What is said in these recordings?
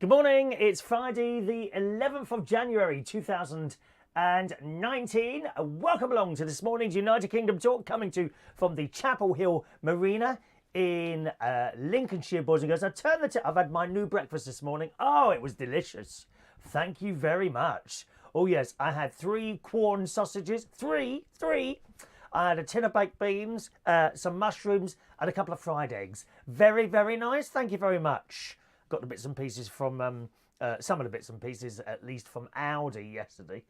Good morning, it's Friday the 11th of January 2019. Welcome along to this morning's United Kingdom talk coming to you from the Chapel Hill Marina in Lincolnshire, boys and girls. I've had my new breakfast this morning. Oh, it was delicious. Thank you very much. Oh yes, I had 3 Quorn sausages, three. I had a tin of baked beans, some mushrooms and a couple of fried eggs. Very, very nice. Thank you very much. Got the bits and pieces from, some of the bits and pieces at least from Aldi yesterday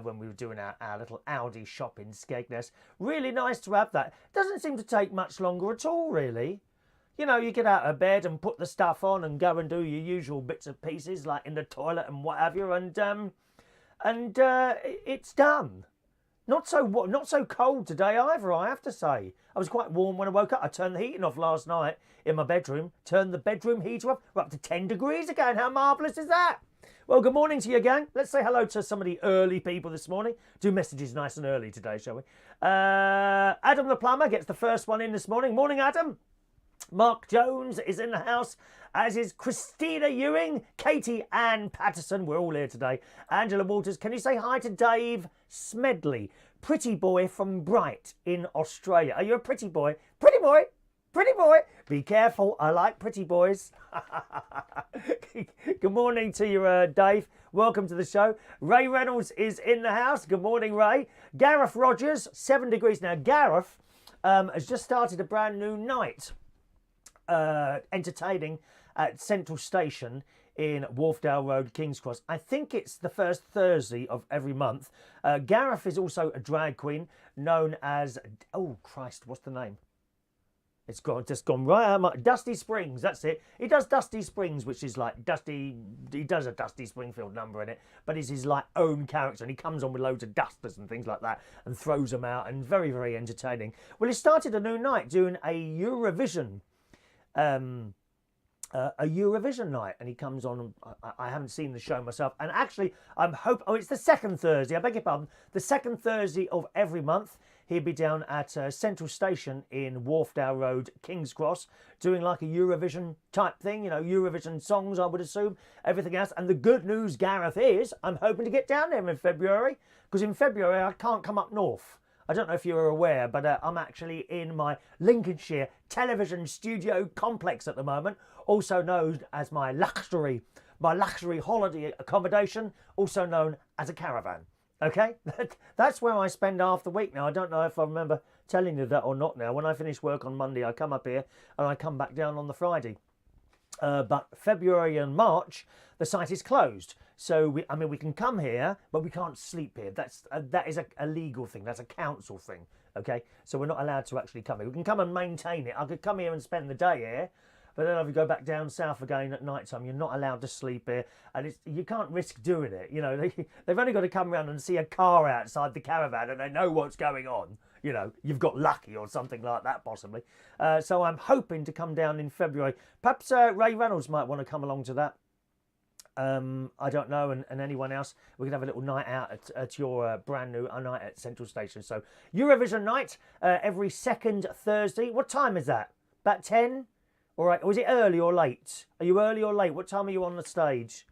when we were doing our little Aldi shop in Skegness. Really nice to have that. Doesn't seem to take much longer at all, really. You know, you get out of bed and put the stuff on and go and do your usual bits and pieces like in the toilet and what have you, and it's done. Not so cold today either, I have to say. I was quite warm when I woke up. I turned the heating off last night in my bedroom. Turned the bedroom heater off. We're up to 10 degrees again. How marvellous is that? Well, good morning to you again. Let's say hello to some of the early people this morning. Do messages nice and early today, shall we? Adam the plumber gets the first one in this morning. Morning, Adam. Mark Jones is in the house, as is Christina Ewing, Katie Ann Patterson. We're all here today. Angela Walters. Can you say hi to Dave Smedley, pretty boy from Bright in Australia? Are you a pretty boy? Pretty boy. Pretty boy. Be careful. I like pretty boys. Good morning to you, Dave. Welcome to the show. Ray Reynolds is in the house. Good morning, Ray. Gareth Rogers, 7 degrees. Now, Gareth has just started a brand new night entertaining at Central Station in Wharfdale Road, King's Cross. I think it's the first Thursday of every month. Gareth is also a drag queen known as, oh Christ, what's the name? It's just gone right out of my... Dusty Springs, that's it. He does Dusty Springs, which is like Dusty... He does a Dusty Springfield number in it, but it's his like own character, and he comes on with loads of dusters and things like that and throws them out, and very, very entertaining. Well, he started a new night doing a Eurovision night, and he comes on. I haven't seen the show myself, and actually it's the second Thursday, I beg your pardon, the second Thursday of every month. He'll be down at Central Station in Wharfdale Road, King's Cross, doing like a Eurovision type thing, you know, Eurovision songs, I would assume, everything else. And the good news, Gareth, is I'm hoping to get down there in February, because in February I can't come up north. I don't know if you're aware, but I'm actually in my Lincolnshire television studio complex at the moment, also known as my luxury holiday accommodation, also known as a caravan. Okay, that's where I spend half the week now. I don't know if I remember telling you that or not now. When I finish work on Monday, I come up here and I come back down on the Friday. But February and March, the site is closed. So, we can come here, but we can't sleep here. That is a legal thing. That's a council thing, okay? So we're not allowed to actually come here. We can come and maintain it. I could come here and spend the day here, but then if you go back down south again at night time, you're not allowed to sleep here. And you can't risk doing it. You know, they've only got to come around and see a car outside the caravan and they know what's going on. You know, you've got lucky or something like that, possibly. So I'm hoping to come down in February. Perhaps Ray Reynolds might want to come along to that. I don't know, and anyone else. We can have a little night out at your brand new night at Central Station. So Eurovision night every second Thursday. What time is that? About 10? All right. Or is it early or late? Are you early or late? What time are you on the stage?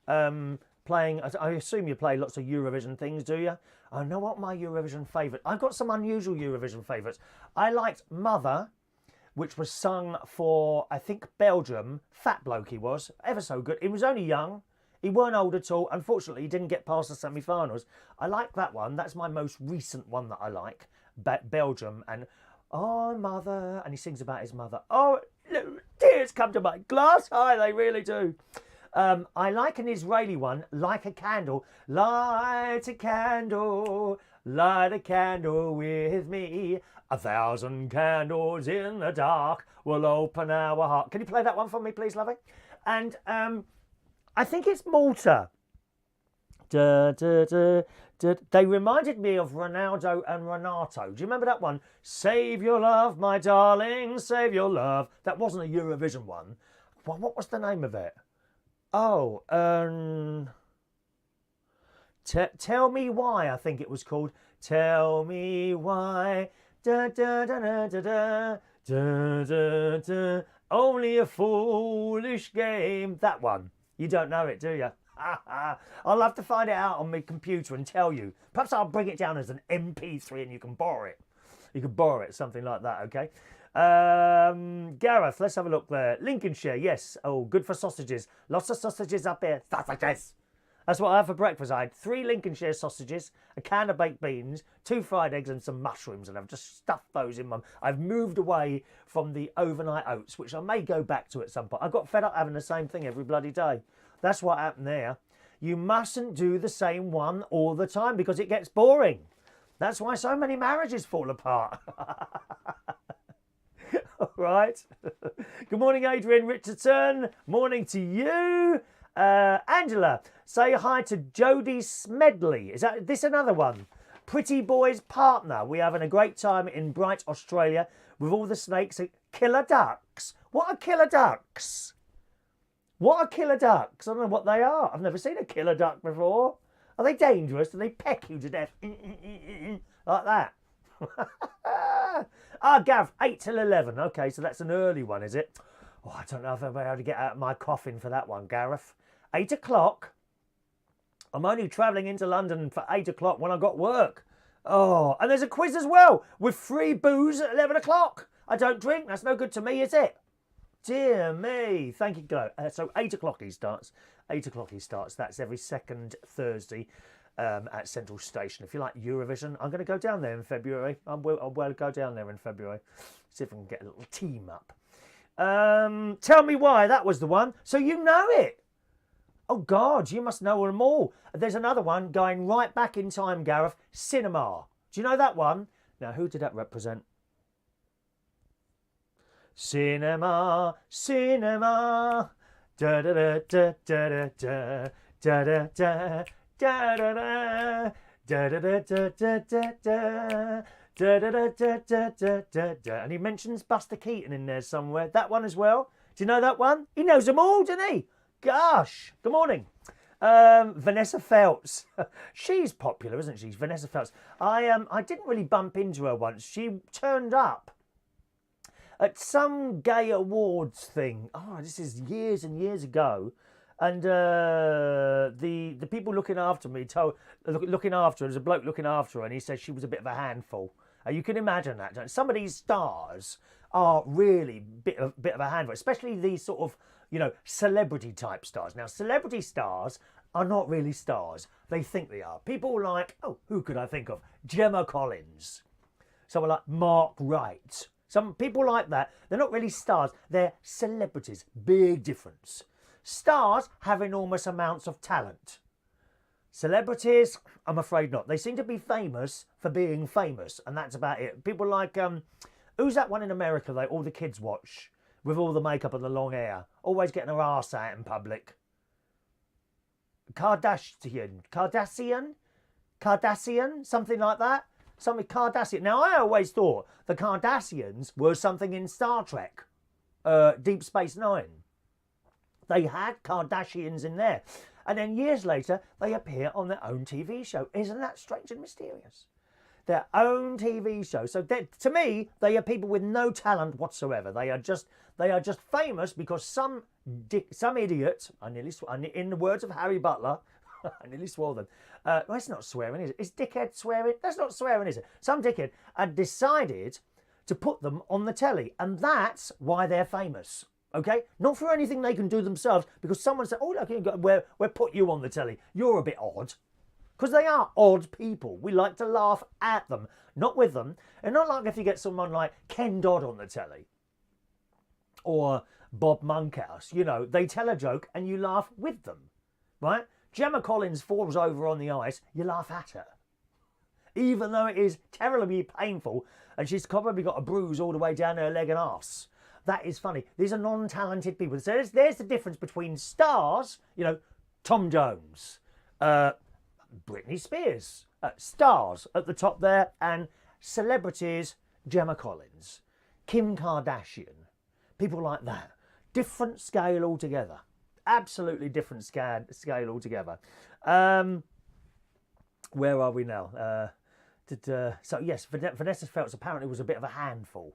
Playing, I assume you play lots of Eurovision things, do you? I know what my Eurovision favourite. I've got some unusual Eurovision favourites. I liked Mother, which was sung for, I think, Belgium. Fat bloke he was, ever so good. He was only young. He weren't old at all. Unfortunately, he didn't get past the semi-finals. I like that one. That's my most recent one that I like. Belgium and oh, Mother. And he sings about his mother. Oh, tears come to my glass eye. They really do. I like an Israeli one, Like a Candle. Light a candle with me. 1,000 candles in the dark will open our heart. Can you play that one for me, please, lovey? And I think it's Malta. Da, da, da, da. They reminded me of Ronaldo and Renato. Do you remember that one? Save your love, my darling, save your love. That wasn't a Eurovision one. Well, what was the name of it? Oh, Tell Me Why, I think it was called. Tell me why. Da, da, da, da, da, da, da, da, da. Only a foolish game. That one. You don't know it, do you? I'll have to find it out on my computer and tell you. Perhaps I'll bring it down as an MP3 and you can borrow it. You can borrow it, something like that, okay? Gareth, let's have a look there. Lincolnshire, yes. Oh, good for sausages. Lots of sausages up here. Sausages! That's what I had for breakfast. I had 3 Lincolnshire sausages, a can of baked beans, 2 fried eggs and some mushrooms, and I've just stuffed those in my... I've moved away from the overnight oats, which I may go back to at some point. I got fed up having the same thing every bloody day. That's what happened there. You mustn't do the same one all the time because it gets boring. That's why so many marriages fall apart. All right. Good morning, Adrian Richardson. Morning to you. Angela, say hi to Jodie Smedley. Is this another one? Pretty Boy's partner. We're having a great time in Bright, Australia with all the snakes. Killer ducks. What are killer ducks? What are killer ducks? I don't know what they are. I've never seen a killer duck before. Are they dangerous? Do they peck you to death? Like that. Gav, 8 till 11. Okay, so that's an early one, is it? Oh, I don't know if I'll be able to get out of my coffin for that one, Gareth. 8 o'clock. I'm only travelling into London for 8 o'clock when I've got work. Oh, and there's a quiz as well with free booze at 11 o'clock. I don't drink. That's no good to me, is it? Dear me. Thank you, Glo. So 8 o'clock he starts. 8 o'clock he starts. That's every second Thursday at Central Station. If you like Eurovision, I'm going to go down there in February. I'll go down there in February. See if I can get a little team up. Tell me why. That was the one. So you know it. Oh, God, you must know them all. There's another one going right back in time, Gareth. Cinema. Do you know that one? Now, who did that represent? Cinema, cinema. Da da da da da da da da da da da da da da da da da da. Da, da, da, da, da, da, da, da. And he mentions Buster Keaton in there somewhere. That one as well. Do you know that one? He knows them all, doesn't he? Gosh. Good morning. Vanessa Feltz. She's popular, isn't she? Vanessa Feltz. I didn't really bump into her once. She turned up at some gay awards thing. Oh, this is years and years ago. And the people looking after me looking after her, there's a bloke looking after her, and he said she was a bit of a handful. You can imagine that, don't you? Some of these stars are really bit of a handful, especially these sort of, you know, celebrity type stars. Now, celebrity stars are not really stars. They think they are. People like, oh, who could I think of? Gemma Collins. Someone like Mark Wright. Some people like that. They're not really stars. They're celebrities. Big difference. Stars have enormous amounts of talent. Celebrities, I'm afraid not. They seem to be famous for being famous, and that's about it. People like, who's that one in America that all the kids watch with all the makeup and the long hair, always getting her arse out in public? Kardashian, something like that. Something Kardashian. Now, I always thought the Kardashians were something in Star Trek, Deep Space Nine. They had Kardashians in there. And then years later, they appear on their own TV show. Isn't that strange and mysterious? Their own TV show. So to me, they are people with no talent whatsoever. They are just famous because some idiot, in the words of Harry Butler, I nearly swore them. Well, it's not swearing, is it? Is dickhead swearing? That's not swearing, is it? Some dickhead had decided to put them on the telly. And that's why they're famous. Okay? Not for anything they can do themselves, because someone said, oh, look, we'll put you on the telly. You're a bit odd. Because they are odd people. We like to laugh at them, not with them. And not like if you get someone like Ken Dodd on the telly. Or Bob Monkhouse. You know, they tell a joke and you laugh with them. Right? Gemma Collins falls over on the ice, you laugh at her. Even though it is terribly painful and she's probably got a bruise all the way down her leg and arse. That is funny. These are non-talented people. So there's the difference between stars, you know, Tom Jones, Britney Spears, stars at the top there, and celebrities, Gemma Collins, Kim Kardashian, people like that. Different scale altogether. Absolutely different scale altogether. Where are we now? So yes, Vanessa Feltz apparently was a bit of a handful.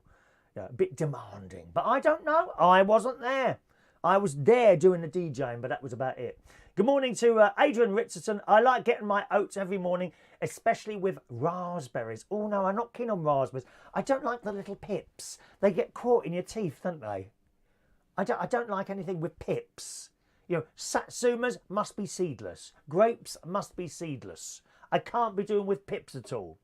A bit demanding. But I don't know. I wasn't there. I was there doing the DJing, but that was about it. Good morning to Adrian Richardson. I like getting my oats every morning, especially with raspberries. Oh, no, I'm not keen on raspberries. I don't like the little pips. They get caught in your teeth, don't they? I don't like anything with pips. You know, satsumas must be seedless. Grapes must be seedless. I can't be doing with pips at all.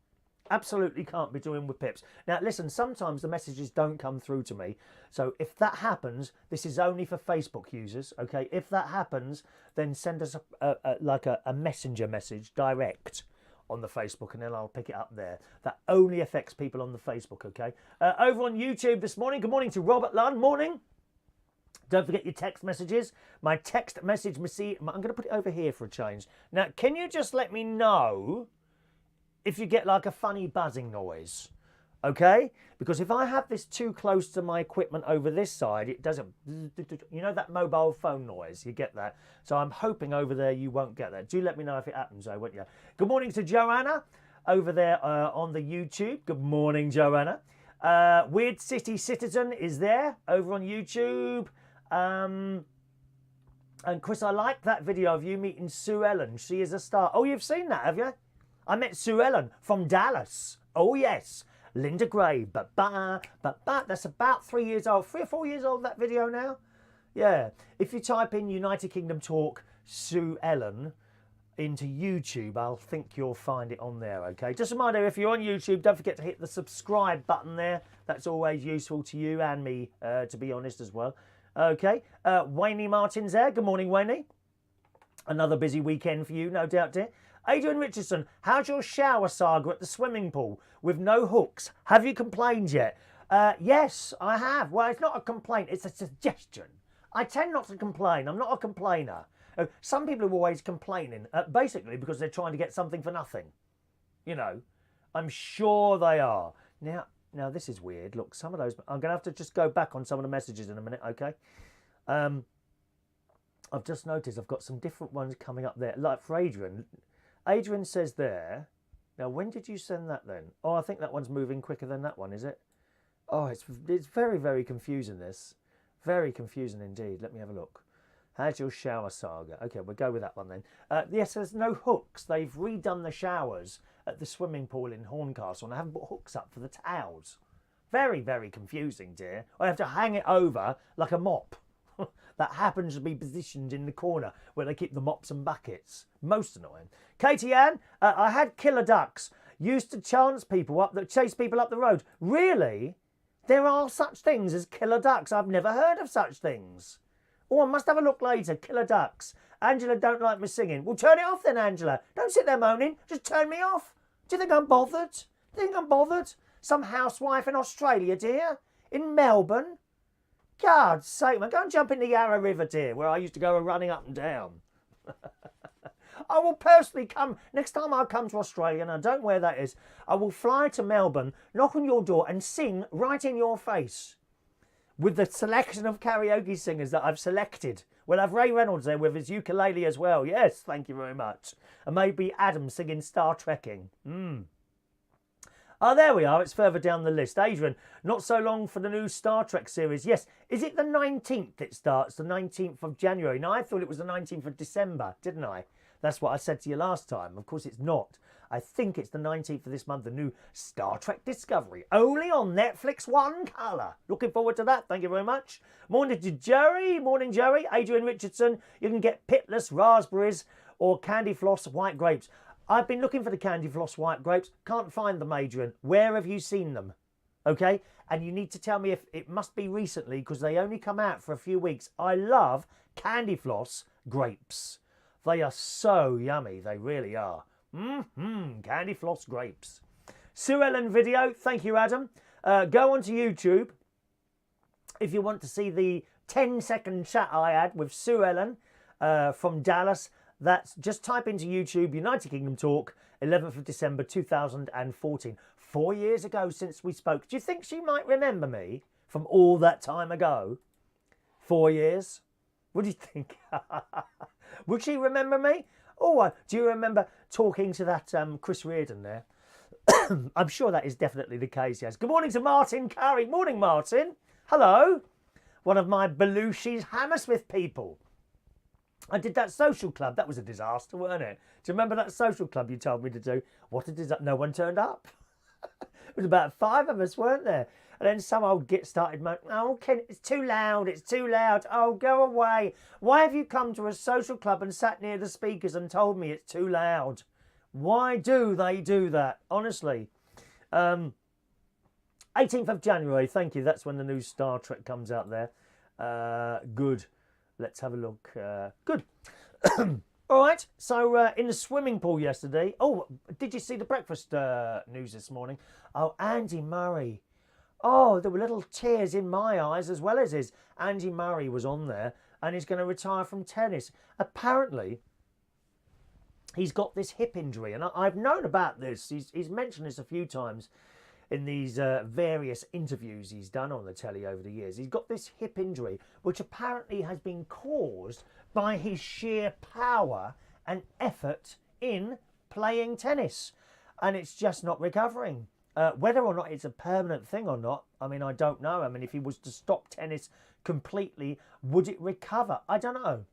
Absolutely can't be doing with pips. Now, listen, sometimes the messages don't come through to me. So if that happens, this is only for Facebook users, okay? If that happens, then send us a messenger message direct on the Facebook, and then I'll pick it up there. That only affects people on the Facebook, okay? Over on YouTube this morning, good morning to Robert Lunn. Morning. Don't forget your text messages. My text message, I'm going to put it over here for a change. Now, can you just let me know if you get like a funny buzzing noise? Okay? Because if I have this too close to my equipment over this side, it does a, you know, that mobile phone noise. You get that. So I'm hoping over there you won't get that. Do let me know if it happens, though, won't you? Good morning to Joanna over there on the YouTube. Good morning, Joanna. Weird City Citizen is there over on YouTube. And Chris, I like that video of you meeting Sue Ellen. She is a star. Oh, you've seen that, have you? I met Sue Ellen from Dallas. Oh, yes. Linda Gray. That's about 3 years old. 3 or 4 years old, that video now? Yeah. If you type in United Kingdom Talk Sue Ellen into YouTube, I'll think you'll find it on there, okay? Just a reminder, if you're on YouTube, don't forget to hit the subscribe button there. That's always useful to you and me, to be honest, as well. Okay, Wayne Martin's there. Good morning, Wayne. Another busy weekend for you, no doubt, dear. Adrian Richardson, how's your shower saga at the swimming pool with no hooks? Have you complained yet? Yes, I have. Well, it's not a complaint, it's a suggestion. I tend not to complain. I'm not a complainer. Some people are always complaining, basically because they're trying to get something for nothing. You know, I'm sure they are. Now, this is weird. Look, some of those... I'm going to have to just go back on some of the messages in a minute, okay? I've just noticed I've got some different ones coming up there. Like for Adrian. Adrian says there... Now, when did you send that then? Oh, I think that one's moving quicker than that one, is it? Oh, it's very, very confusing, this. Very confusing indeed. Let me have a look. How's your shower saga? Okay, we'll go with that one then. Yes, there's no hooks. They've redone the showers at the swimming pool in Horncastle, and I haven't put hooks up for the towels. Very, very confusing, dear. I have to hang it over like a mop. That happens to be positioned in the corner where they keep the mops and buckets. Most annoying. Katie Ann, I had killer ducks. Used to chase people up the road. Really? There are such things as killer ducks. I've never heard of such things. Oh, I must have a look later. Killer ducks. Angela don't like me singing. Well, turn it off then, Angela. Don't sit there moaning. Just turn me off. Do you think I'm bothered? Do you think I'm bothered? Some housewife in Australia, dear? In Melbourne? God's sake, man. Go and jump in the Yarra River, dear, where I used to go running up and down. I will personally come, next time I come to Australia, and I don't know where that is, I will fly to Melbourne, knock on your door and sing right in your face. With the selection of karaoke singers that I've selected. We'll have Ray Reynolds there with his ukulele as well. Yes, thank you very much. And maybe Adam singing Star Trekking. Oh, there we are. It's further down the list. Adrian, not so long for the new Star Trek series. Yes, is it the 19th it starts? The 19th of January. Now, I thought it was the 19th of December, didn't I? That's what I said to you last time. Of course, it's not. I think it's the 19th of this month, the new Star Trek Discovery. Only on Netflix One Colour. Looking forward to that. Thank you very much. Morning to Jerry. Morning, Jerry. Adrian Richardson. You can get pitless raspberries or candy floss white grapes. I've been looking for the candy floss white grapes. Can't find them, Adrian. Where have you seen them? Okay? And you need to tell me if it must be recently because they only come out for a few weeks. I love candy floss grapes. They are so yummy. They really are. Candy floss grapes. Sue Ellen video. Thank you, Adam. Go onto YouTube if you want to see the 10-second chat I had with Sue Ellen from Dallas. That's just type into YouTube United Kingdom Talk 11th of December 2014. 4 years ago since we spoke. Do you think she might remember me from all that time ago? 4 years? What do you think? Would she remember me? Oh, do you remember talking to that Chris Reardon there? I'm sure that is definitely the case, yes. Good morning to Martin Curry. Morning, Martin. Hello. one of my Belushi's Hammersmith people. I did that social club. That was a disaster, weren't it? Do you remember that social club you told me to do? What a disaster. No one turned up. It was about 5 of us, weren't there? And then some old git started moaning, oh, Ken, it's too loud, it's too loud. Oh, go away. Why have you come to a social club and sat near the speakers and told me it's too loud? Why do they do that? Honestly. 18th of January, thank you. That's when the new Star Trek comes out there. Good. Let's have a look. Good. All right. So in the swimming pool yesterday. Oh, did you see the breakfast news this morning? Oh, Andy Murray. Oh, there were little tears in my eyes as well as his. Andy Murray was on there and he's going to retire from tennis. Apparently, he's got this hip injury. And I've known about this. He's mentioned this a few times in these various interviews he's done on the telly over the years. He's got this hip injury, which apparently has been caused by his sheer power and effort in playing tennis. And it's just not recovering. Whether or not it's a permanent thing or not, I mean, I don't know. I mean, if he was to stop tennis completely, would it recover? I don't know.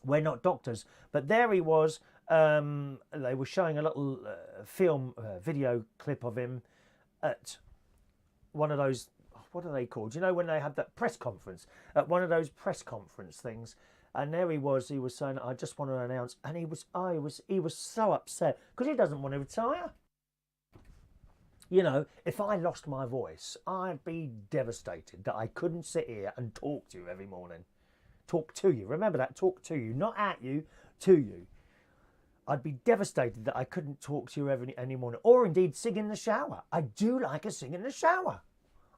We're not doctors. But there he was. They were showing a little video clip of him at one of those, what are they called? You know, when they have that press conference, at one of those press conference things. And there he was saying, I just want to announce, and he was so upset because he doesn't want to retire. You know, if I lost my voice, I'd be devastated that I couldn't sit here and talk to you every morning. Talk to you. Remember that, talk to you, not at you, to you. I'd be devastated that I couldn't talk to you any morning, or indeed sing in the shower. I do like a sing in the shower.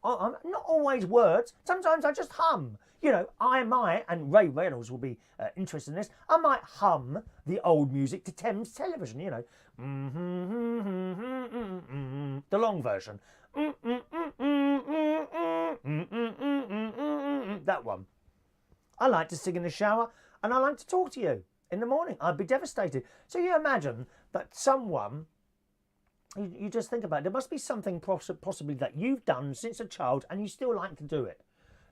I'm not always words. Sometimes I just hum. You know, I might, and Ray Reynolds will be interested in this, I might hum the old music to Thames Television, you know. The long version. That one. I like to sing in the shower, and I like to talk to you in the morning. I'd be devastated. So you imagine that someone, you just think about it, there must be something possibly that you've done since a child and you still like to do it.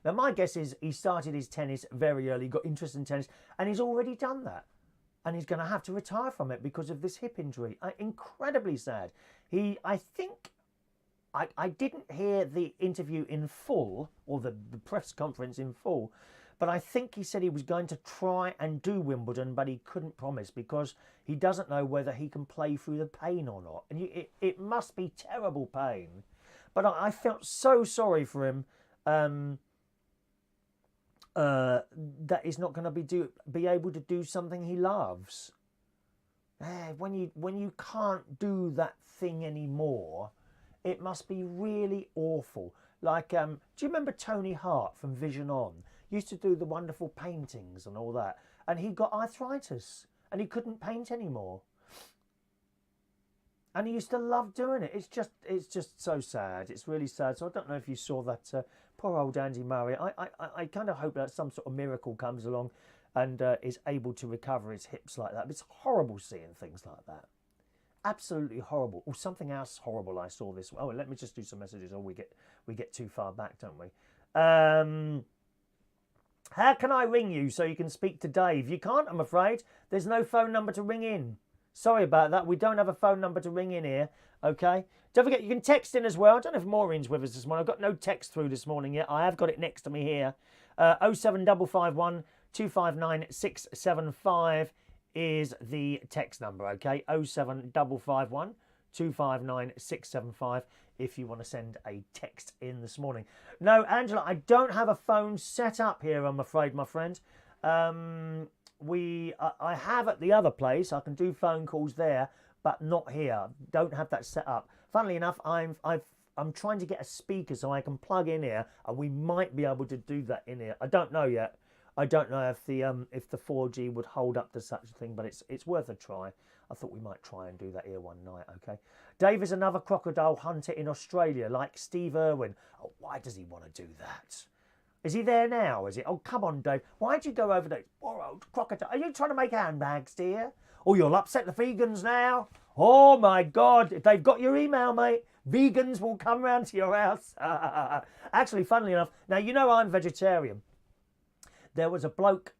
Now my guess is he started his tennis very early, got interested in tennis, and he's already done that. And he's going to have to retire from it because of this hip injury. Incredibly sad. I think, I didn't hear the interview in full, or the press conference in full, but I think he said he was going to try and do Wimbledon, but he couldn't promise because he doesn't know whether he can play through the pain or not. And it must be terrible pain. But I felt so sorry for him that he's not going to be able to do something he loves. When you can't do that thing anymore, it must be really awful. Like, do you remember Tony Hart from Vision On? Used to do the wonderful paintings and all that, and he got arthritis and he couldn't paint anymore, and he used to love doing it. It's just so sad. It's really sad. So I don't know if you saw that poor old Andy Murray. I kind of hope that some sort of miracle comes along and is able to recover his hips like that. But it's horrible seeing things like that. Absolutely horrible. Or something else horrible I saw this. Oh, let me just do some messages, or we get too far back, don't we? How can I ring you so you can speak to Dave? You can't, I'm afraid. There's no phone number to ring in. Sorry about that. We don't have a phone number to ring in here. Okay? Don't forget, you can text in as well. I don't know if Maureen's with us this morning. I've got no text through this morning yet. I have got it next to me here. 07551 259 675 is the text number, okay? 07551 259 675 if you want to send a text in this morning. No, Angela, I don't have a phone set up here, I'm afraid, my friend. I have at the other place. I can do phone calls there, but not here. Don't have that set up. Funnily enough, I'm trying to get a speaker so I can plug in here, and we might be able to do that in here. I don't know yet. I don't know if the 4G would hold up to such a thing, but it's worth a try. I thought we might try and do that here one night, okay? Dave is another crocodile hunter in Australia, like Steve Irwin. Oh, why does he want to do that? Is he there now, is it? Oh, come on, Dave. Why'd you go over there? Poor old crocodile. Are you trying to make handbags, dear? Oh, you'll upset the vegans now? Oh, my God. If they've got your email, mate, Vegans will come round to your house. Actually, funnily enough, now you know I'm vegetarian. There was a bloke,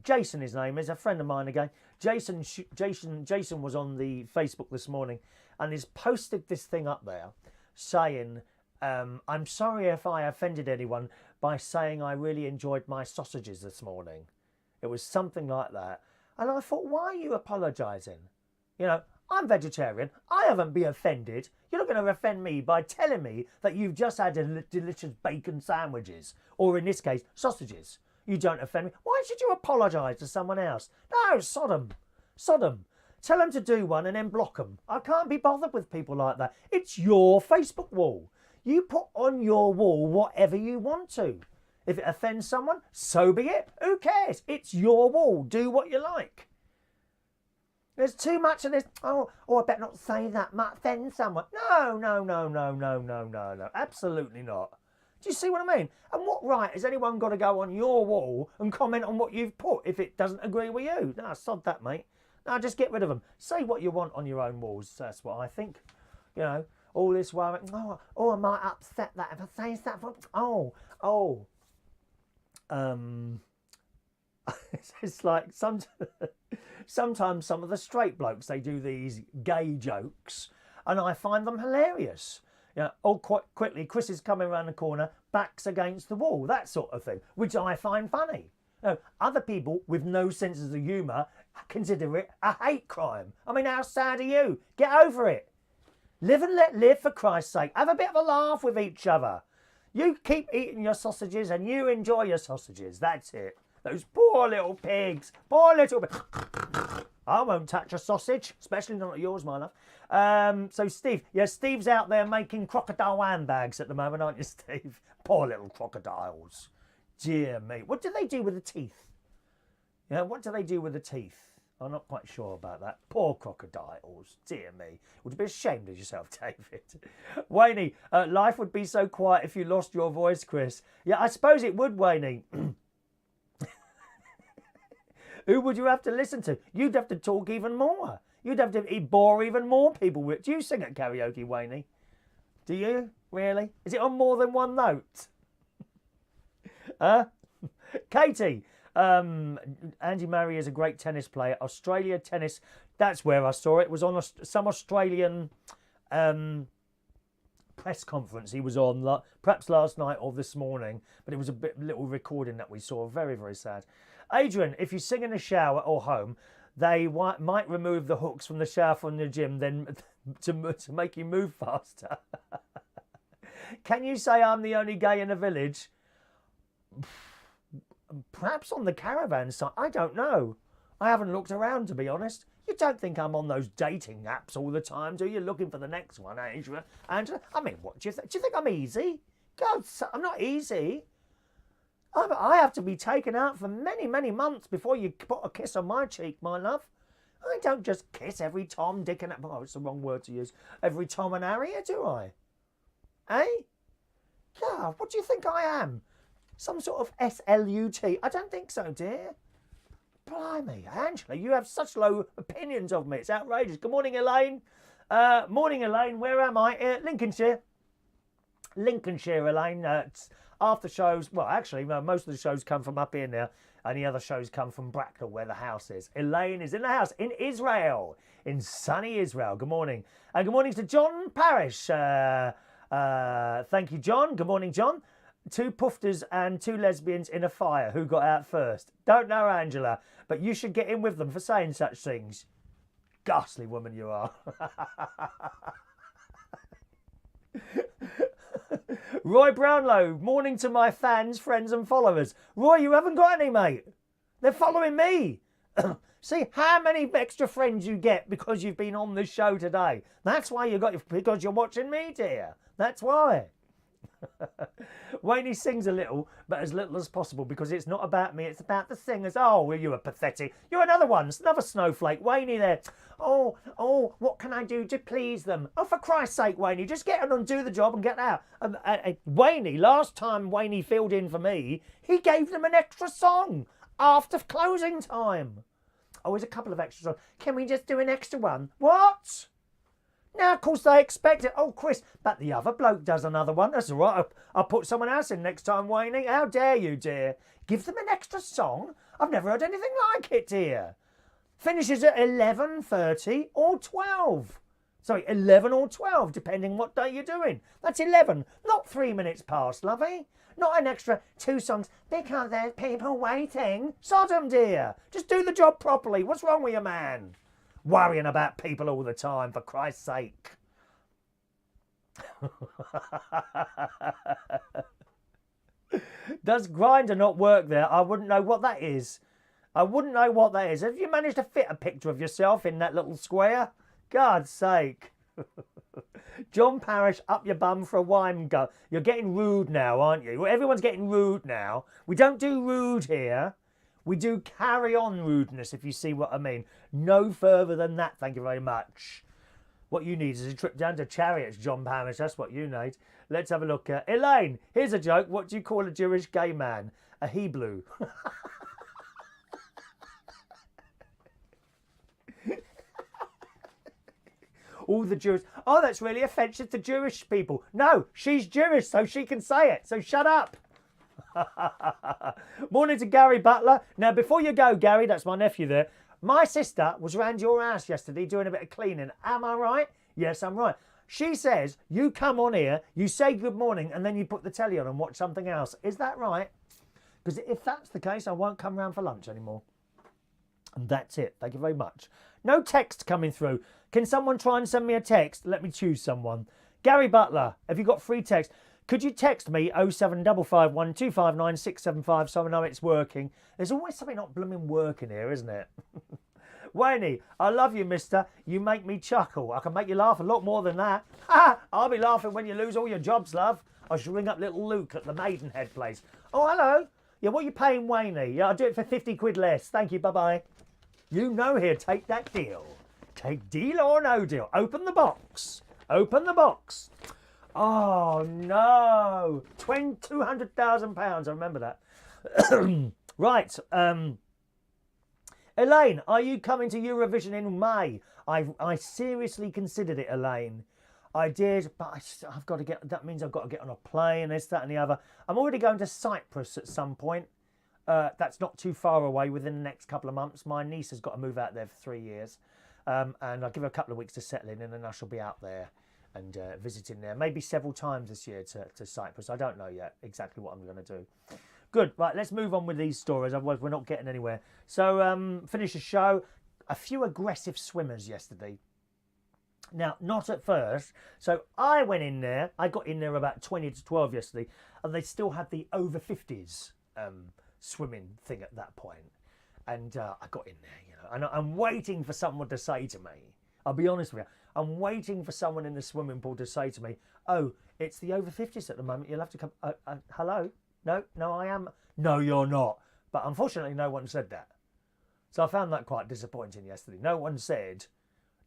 Jason his name is, a friend of mine again. Jason was on the Facebook this morning and he's posted this thing up there saying, I'm sorry if I offended anyone by saying I really enjoyed my sausages this morning. It was something like that. And I thought, why are you apologising? You know, I'm vegetarian. I haven't been offended. You're not going to offend me by telling me that you've just had delicious bacon sandwiches, or in this case, sausages. You don't offend me. Why should you apologise to someone else? No, sod 'em. Sod 'em. Tell them to do one and then block them. I can't be bothered with people like that. It's your Facebook wall. You put on your wall whatever you want to. If it offends someone, so be it. Who cares? It's your wall. Do what you like. There's too much of this. Oh, I better not say that. Might offend someone. No. Absolutely not. Do you see what I mean? And what right has anyone got to go on your wall and comment on what you've put if it doesn't agree with you? No, sod that, mate. No, just get rid of them. Say what you want on your own walls. That's what I think. You know, all this worry. Oh, I might upset that if I say that. It's like sometimes some of the straight blokes, they do these gay jokes and I find them hilarious. You know, quite quickly, Chris is coming around the corner, backs against the wall, that sort of thing, which I find funny. You know, other people with no senses of humour consider it a hate crime. I mean, how sad are you? Get over it. Live and let live, for Christ's sake. Have a bit of a laugh with each other. You keep eating your sausages and you enjoy your sausages. That's it. Those poor little pigs. Poor little pigs. I won't touch a sausage, especially not yours, my love. So Steve, Steve's out there making crocodile handbags at the moment, aren't you, Steve? Poor little crocodiles. Dear me. What do they do with the teeth? Yeah, what do they do with the teeth? I'm not quite sure about that. Poor crocodiles. Dear me. Would you be ashamed of yourself, David? Wayne, life would be so quiet if you lost your voice, Chris. Yeah, I suppose it would, Wayne. Who would you have to listen to? You'd have to talk even more. You'd have to bore even more people with. Do you sing at karaoke, Wayne? Do you? Really? Is it on more than one note? Katie, Andy Murray is a great tennis player. Australia tennis, that's where I saw it. It was on some Australian press conference he was on, perhaps last night or this morning, but it was a little recording that we saw. Very, very sad. Adrian, if you sing in a shower or home, they might remove the hooks from the shower from the gym then to make you move faster. Can you say I'm the only gay in the village? Perhaps on the caravan site. I don't know. I haven't looked around, to be honest. You don't think I'm on those dating apps all the time, do you? Looking for the next one, Angela. I mean, what do you think? Do you think I'm easy? God, I'm not easy. I have to be taken out for many, many months before you put a kiss on my cheek, my love. I don't just kiss every Tom, Dick and... Oh, it's the wrong word to use. Every Tom and Harriet, do I? Eh? God, what do you think I am? Some sort of SLUT? I don't think so, dear. Blimey, Angela, you have such low opinions of me. It's outrageous. Good morning, Elaine. Morning, Elaine. Where am I? Lincolnshire. Lincolnshire, Elaine. After shows, well, actually, most of the shows come from up here now, and the other shows come from Bracknell, where the house is. Elaine is in the house in Israel, in sunny Israel. Good morning. And good morning to John Parrish. Thank you, John. Good morning, John. 2 poofters and 2 lesbians in a fire. Who got out first? Don't know, Angela, but you should get in with them for saying such things. Ghastly woman you are. Roy Brownlow, morning to my fans, friends and followers. Roy, you haven't got any, mate. They're following me. See how many extra friends you get because you've been on this show today. That's why you got, because you're watching me, dear. That's why. Wayne sings a little, but as little as possible, because it's not about me, it's about the singers. Oh, well, you are pathetic. You're another one, another snowflake. Wayne there. Oh, what can I do to please them? Oh, for Christ's sake, Wayne, just get on and do the job and get out. Wayne, last time Wayne filled in for me, he gave them an extra song after closing time. Oh, there's a couple of extra songs. Can we just do an extra one? What? Now, of course, they expect it. Oh, Chris, but the other bloke does another one. That's all right. I'll put someone else in next time, Wayne. How dare you, dear? Give them an extra song? I've never heard anything like it, dear. Finishes at 11:30 or 12. Sorry, 11 or 12, depending what day you're doing. That's 11, not 3 minutes past, lovey. Not an extra 2 songs because there's people waiting. Sodom, dear. Just do the job properly. What's wrong with you, man? Worrying about people all the time, for Christ's sake. Does Grinder not work there? I wouldn't know what that is. Have you managed to fit a picture of yourself in that little square? God's sake. John Parrish, up your bum for a wine go. You're getting rude now, aren't you? Everyone's getting rude now. We don't do rude here. We do carry on rudeness, if you see what I mean. No further than that, thank you very much. What you need is a trip down to Chariots, John Parrish. That's what you need. Let's have a look. Elaine, here's a joke. What do you call a Jewish gay man? A Hebrew. All the Jews. Oh, that's really offensive to Jewish people. No, she's Jewish, so she can say it. So shut up. Morning to Gary Butler. Now, before you go, Gary, that's my nephew there. My sister was round your house yesterday doing a bit of cleaning. Am I right? Yes, I'm right. She says you come on here, you say good morning, and then you put the telly on and watch something else. Is that right? Because if that's the case, I won't come round for lunch anymore. And that's it. Thank you very much. No text coming through. Can someone try and send me a text? Let me choose someone. Gary Butler, have you got free text? Could you text me 07551259675 so I know it's working? There's always something not blooming working here, isn't it? Wayne, I love you, mister. You make me chuckle. I can make you laugh a lot more than that. I'll be laughing when you lose all your jobs, love. I shall ring up little Luke at the Maidenhead place. Oh, hello. Yeah, what are you paying Wayne? Yeah, I'll do it for 50 quid less. Thank you, bye-bye. You know here, take that deal. Take deal or no deal. Open the box. Open the box. Oh, no. £200,000. I remember that. Right. Elaine, are you coming to Eurovision in May? I seriously considered it, Elaine. I did, but I've got to get... That means I've got to get on a plane, this, that and the other. I'm already going to Cyprus at some point. That's not too far away within the next couple of months. My niece has got to move out there for 3 years. And I'll give her a couple of weeks to settle in and then I shall be out there and visiting there. Maybe several times this year to Cyprus. I don't know yet exactly what I'm going to do. Good. Right, let's move on with these stories. Otherwise, we're not getting anywhere. So, finish the show. A few aggressive swimmers yesterday. Now, not at first. So, I went in there. I got in there about 20 to 12 yesterday. And they still had the over 50s swimming thing at that point. And I got in there, you know. And I'm waiting for someone to say to me, I'll be honest with you, I'm waiting for someone in the swimming pool to say to me, oh, it's the over 50s at the moment. You'll have to come. Hello? No, I am. No, you're not. But unfortunately, no one said that. So I found that quite disappointing yesterday. No one said,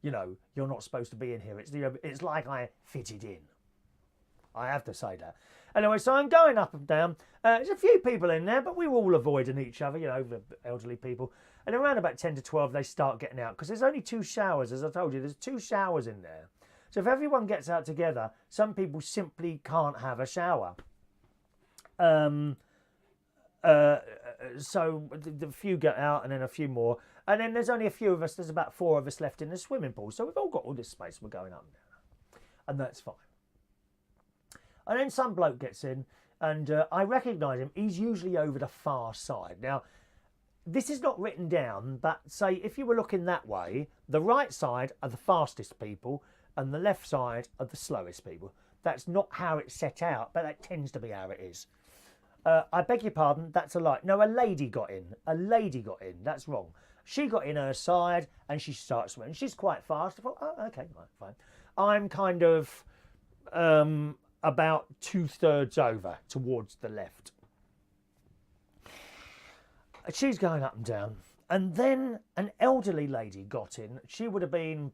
you know, you're not supposed to be in here. It's like I fitted in. I have to say that. Anyway, so I'm going up and down. There's a few people in there, but we were all avoiding each other, you know, the elderly people. And around about 10 to 12, they start getting out. Because there's only 2 showers, as I told you. There's 2 showers in there. So if everyone gets out together, some people simply can't have a shower. So the few get out and then a few more. And then there's only a few of us. There's about 4 of us left in the swimming pool. So we've all got all this space. We're going up and down. And that's fine. And then some bloke gets in and I recognise him. He's usually over the far side. Now, this is not written down, but say if you were looking that way, the right side are the fastest people and the left side are the slowest people. That's not how it's set out, but that tends to be how it is. I beg your pardon, that's a lie. No, a lady got in. A lady got in. That's wrong. She got in her side and she starts swimming. She's quite fast. I thought, oh, okay, right, fine. I'm kind of about 2/3 over towards the left. She's going up and down. And then an elderly lady got in. She would have been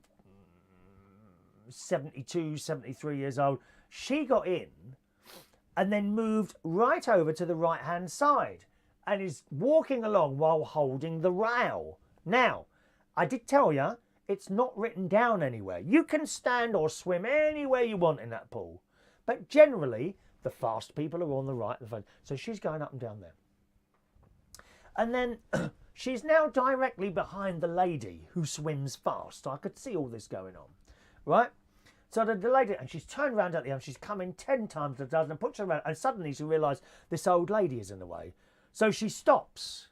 72, 73 years old. She got in and then moved right over to the right-hand side and is walking along while holding the rail. Now, I did tell you, it's not written down anywhere. You can stand or swim anywhere you want in that pool. But generally, the fast people are on the right. So she's going up and down there. And then she's now directly behind the lady who swims fast. I could see all this going on, right? So the lady, and she's turned around at the end, she's coming 10 times a dozen and puts her around, and suddenly she realised this old lady is in the way. So she stops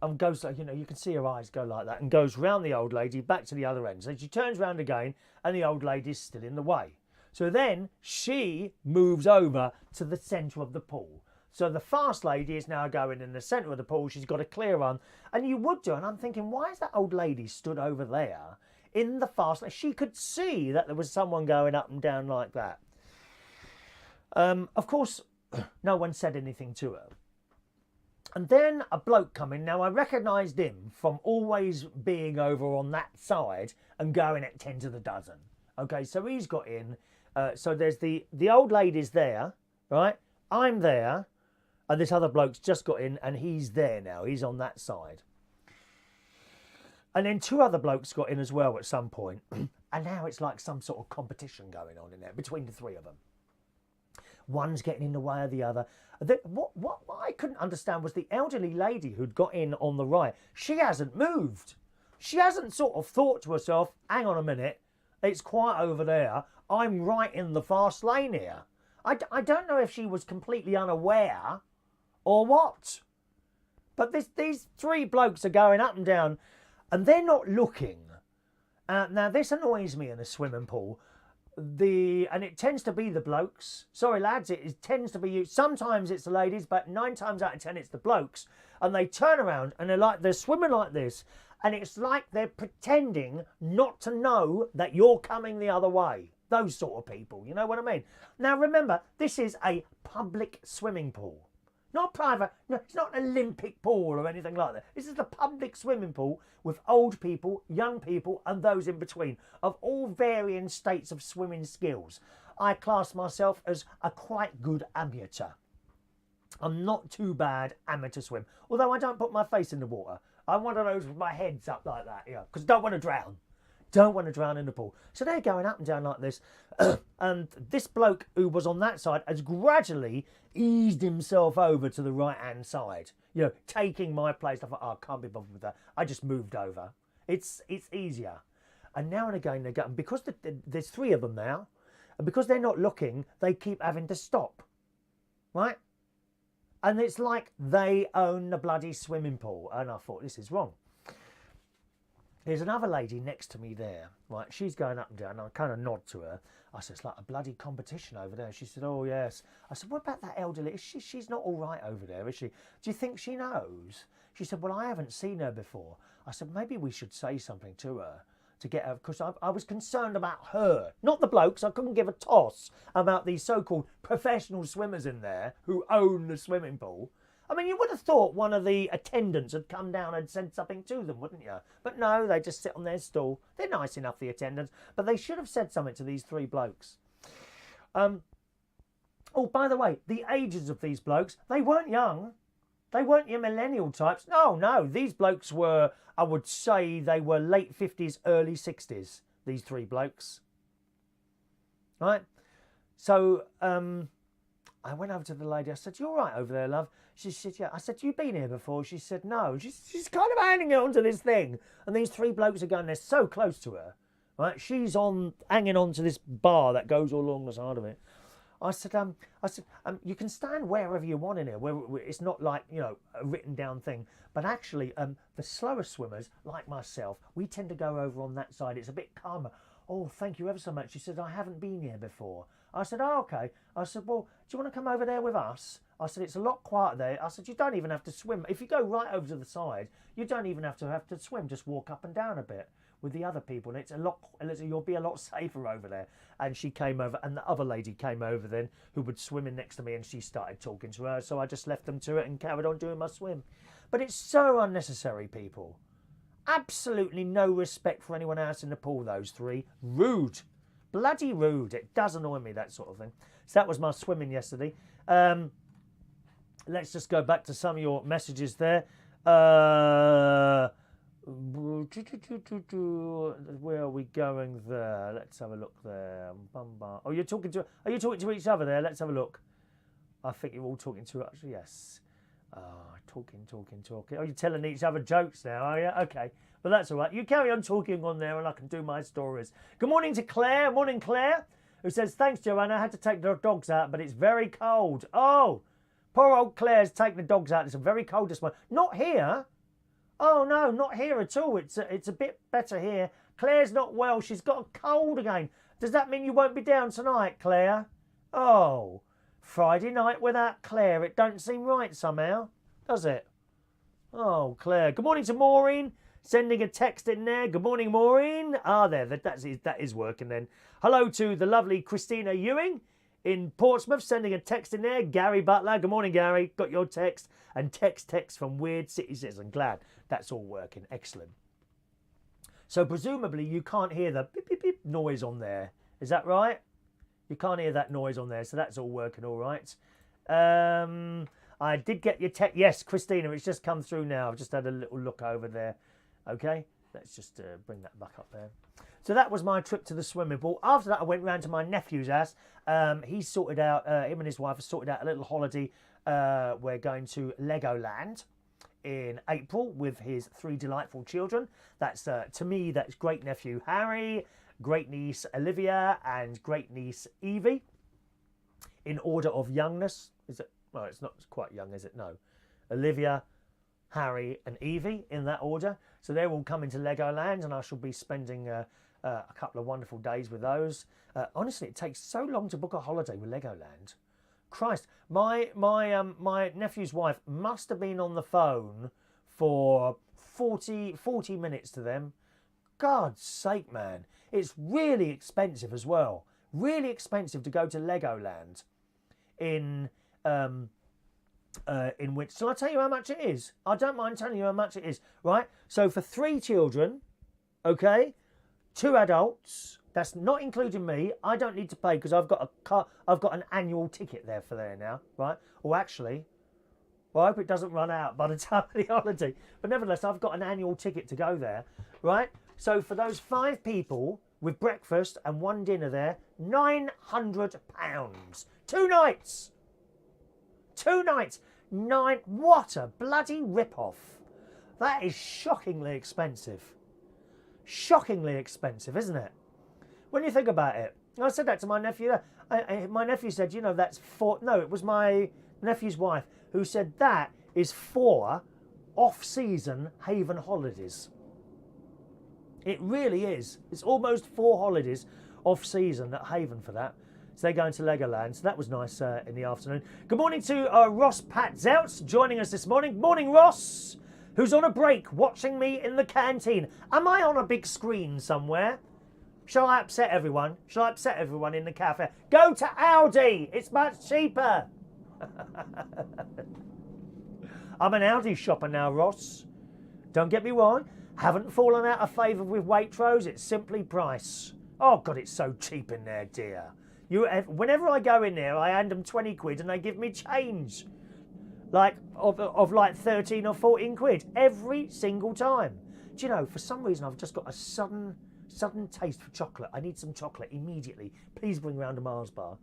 and goes, like, you know, you can see her eyes go like that, and goes round the old lady back to the other end. So she turns round again, and the old lady's still in the way. So then she moves over to the centre of the pool. So the fast lady is now going in the centre of the pool. She's got a clear run. And you would do. And I'm thinking, why is that old lady stood over there in the fast lane? She could see that there was someone going up and down like that. Of course, no one said anything to her. And then a bloke come in. Now, I recognised him from always being over on that side and going at 10 to the dozen. Okay, so he's got in. So there's the old lady's there, right? I'm there. And this other bloke's just got in, and he's there now. He's on that side. And then 2 other blokes got in as well at some point. And now it's like some sort of competition going on in there between the 3 of them. One's getting in the way of the other. What I couldn't understand was the elderly lady who'd got in on the right. She hasn't moved. She hasn't sort of thought to herself, hang on a minute, it's quiet over there. I'm right in the fast lane here. I don't know if she was completely unaware or what. But these 3 blokes are going up and down, and they're not looking. Now, this annoys me in a swimming pool. And it tends to be the blokes. Sorry, lads, it tends to be you. Sometimes it's the ladies, but 9 times out of 10 it's the blokes. And they turn around and they're swimming like this, and it's like they're pretending not to know that you're coming the other way. Those sort of people, you know what I mean? Now, remember, this is a public swimming pool. Not private. No, it's not an Olympic pool or anything like that. This is the public swimming pool with old people, young people, and those in between, of all varying states of swimming skills. I class myself as a quite good amateur. I'm not too bad amateur swim, although I don't put my face in the water. I'm one of those with my head's up like that, yeah, because I don't want to drown. Don't want to drown in the pool. So they're going up and down like this. And this bloke who was on that side has gradually eased himself over to the right-hand side. You know, taking my place. I thought, oh, I can't be bothered with that. I just moved over. It's easier. And now and again they go, and because there's 3 of them now, and because they're not looking, they keep having to stop. Right? And it's like they own the bloody swimming pool. And I thought, this is wrong. There's another lady next to me there, right? She's going up and down, and I kind of nod to her. I said, it's like a bloody competition over there. She said, oh, yes. I said, what about that elderly? She's not all right over there, is she? Do you think she knows? She said, well, I haven't seen her before. I said, maybe we should say something to her to get her, because I was concerned about her, not the blokes. I couldn't give a toss about these so-called professional swimmers in there who own the swimming pool. I mean, you would have thought one of the attendants had come down and said something to them, wouldn't you? But no, they just sit on their stool. They're nice enough, the attendants, but they should have said something to these 3 blokes. Oh, by the way, the ages of these blokes, they weren't young. They weren't your millennial types. No, these blokes were, I would say, they were late 50s, early 60s, these 3 blokes. Right? So, I went over to the lady. I said, you all right over there, love? She said, yeah. I said, you been here before? She said, no. She's kind of hanging on to this thing. And these 3 blokes are going, they're so close to her. Right? She's hanging on to this bar that goes all along the side of it. I said, you can stand wherever you want in here. It's not like, you know, a written down thing. But actually, the slower swimmers, like myself, we tend to go over on that side. It's a bit calmer. Oh, thank you ever so much. She said, I haven't been here before. I said, oh, okay. I said, well, do you want to come over there with us? I said, it's a lot quieter there. I said, you don't even have to swim. If you go right over to the side, you don't even have to swim. Just walk up and down a bit with the other people. And you'll be a lot safer over there. And she came over, and the other lady came over then, who would swim in next to me, and she started talking to her. So I just left them to it and carried on doing my swim. But it's so unnecessary, people. Absolutely no respect for anyone else in the pool, those 3. Rude. Bloody rude. It does annoy me, that sort of thing. So that was my swimming yesterday. Let's just go back to some of your messages there. Where are we going there? Let's have a look there. Oh, are you talking to each other there? Let's have a look. I think you're all talking to us. Yes. Talking. Oh, you're telling each other jokes now, are you? Okay. Well, that's all right. You carry on talking on there and I can do my stories. Good morning to Claire. Morning, Claire, who says, thanks, Joanna. I had to take the dogs out, but it's very cold. Oh, poor old Claire's taking the dogs out. It's very cold this morning. Not here. Oh, no, not here at all. It's a bit better here. Claire's not well. She's got a cold again. Does that mean you won't be down tonight, Claire? Oh, Friday night without Claire. It don't seem right somehow, does it? Oh, Claire. Good morning to Maureen. Sending a text in there. Good morning, Maureen. There. That is working then. Hello to the lovely Christina Ewing in Portsmouth. Sending a text in there. Gary Butler. Good morning, Gary. Got your text. And text from Weird City Citizen. Glad that's all working. Excellent. So presumably you can't hear the beep, beep, beep noise on there. Is that right? You can't hear that noise on there. So that's all working all right. I did get your text. Yes, Christina, it's just come through now. I've just had a little look over there. Okay, let's just bring that back up there. So that was my trip to the swimming pool. After that, I went round to my nephew's house. He sorted out, him and his wife have sorted out a little holiday. We're going to Legoland in April with his 3 delightful children. That's, to me, that's great nephew Harry, great niece Olivia, and great niece Evie. In order of youngness. Is it? Well, it's not quite young, is it? No. Olivia, Harry and Evie in that order. So they're all coming to Legoland and I shall be spending a couple of wonderful days with those. Honestly, it takes so long to book a holiday with Legoland. Christ, my nephew's wife must have been on the phone for 40 minutes to them. God's sake, man. It's really expensive as well. Really expensive to go to Legoland in which, shall I tell you how much it is? I don't mind telling you how much it is, right? So for 3 children, okay, 2 adults, that's not including me. I don't need to pay because I've got an annual ticket there for there now, right? Or actually, well, I hope it doesn't run out by the time of the holiday. But nevertheless, I've got an annual ticket to go there, right? So for those 5 people with breakfast and 1 dinner there, £900. 2 nights. 2 nights. What a bloody rip-off. That is shockingly expensive. Shockingly expensive, isn't it? When you think about it. I said that to my nephew. My nephew said, you know, that's 4... No, it was my nephew's wife who said that is 4 off-season Haven holidays. It really is. It's almost 4 holidays off-season at Haven for that. So they're going to Legoland. So that was nice in the afternoon. Good morning to Ross Pat Zeltz joining us this morning. Morning, Ross, who's on a break watching me in the canteen. Am I on a big screen somewhere? Shall I upset everyone? Shall I upset everyone in the cafe? Go to Aldi. It's much cheaper. I'm an Aldi shopper now, Ross. Don't get me wrong. Haven't fallen out of favour with Waitrose. It's simply price. Oh, God, it's so cheap in there, dear. Whenever I go in there, I hand them 20 quid and they give me change. Like, of like 13 or 14 quid. Every single time. Do you know, for some reason, I've just got a sudden taste for chocolate. I need some chocolate immediately. Please bring round a Mars bar.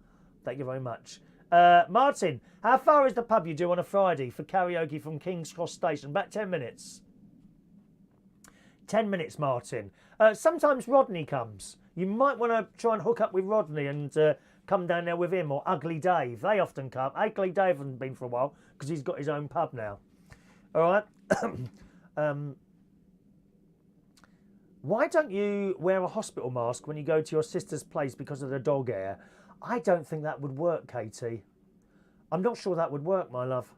Thank you very much. Martin, how far is the pub you do on a Friday for karaoke from King's Cross Station? About 10 minutes. 10 minutes, Martin. Sometimes Rodney comes. You might want to try and hook up with Rodney and come down there with him, or Ugly Dave. They often come. Ugly Dave hasn't been for a while because he's got his own pub now. All right. Why don't you wear a hospital mask when you go to your sister's place because of the dog hair? I don't think that would work, Katie. I'm not sure that would work, my love.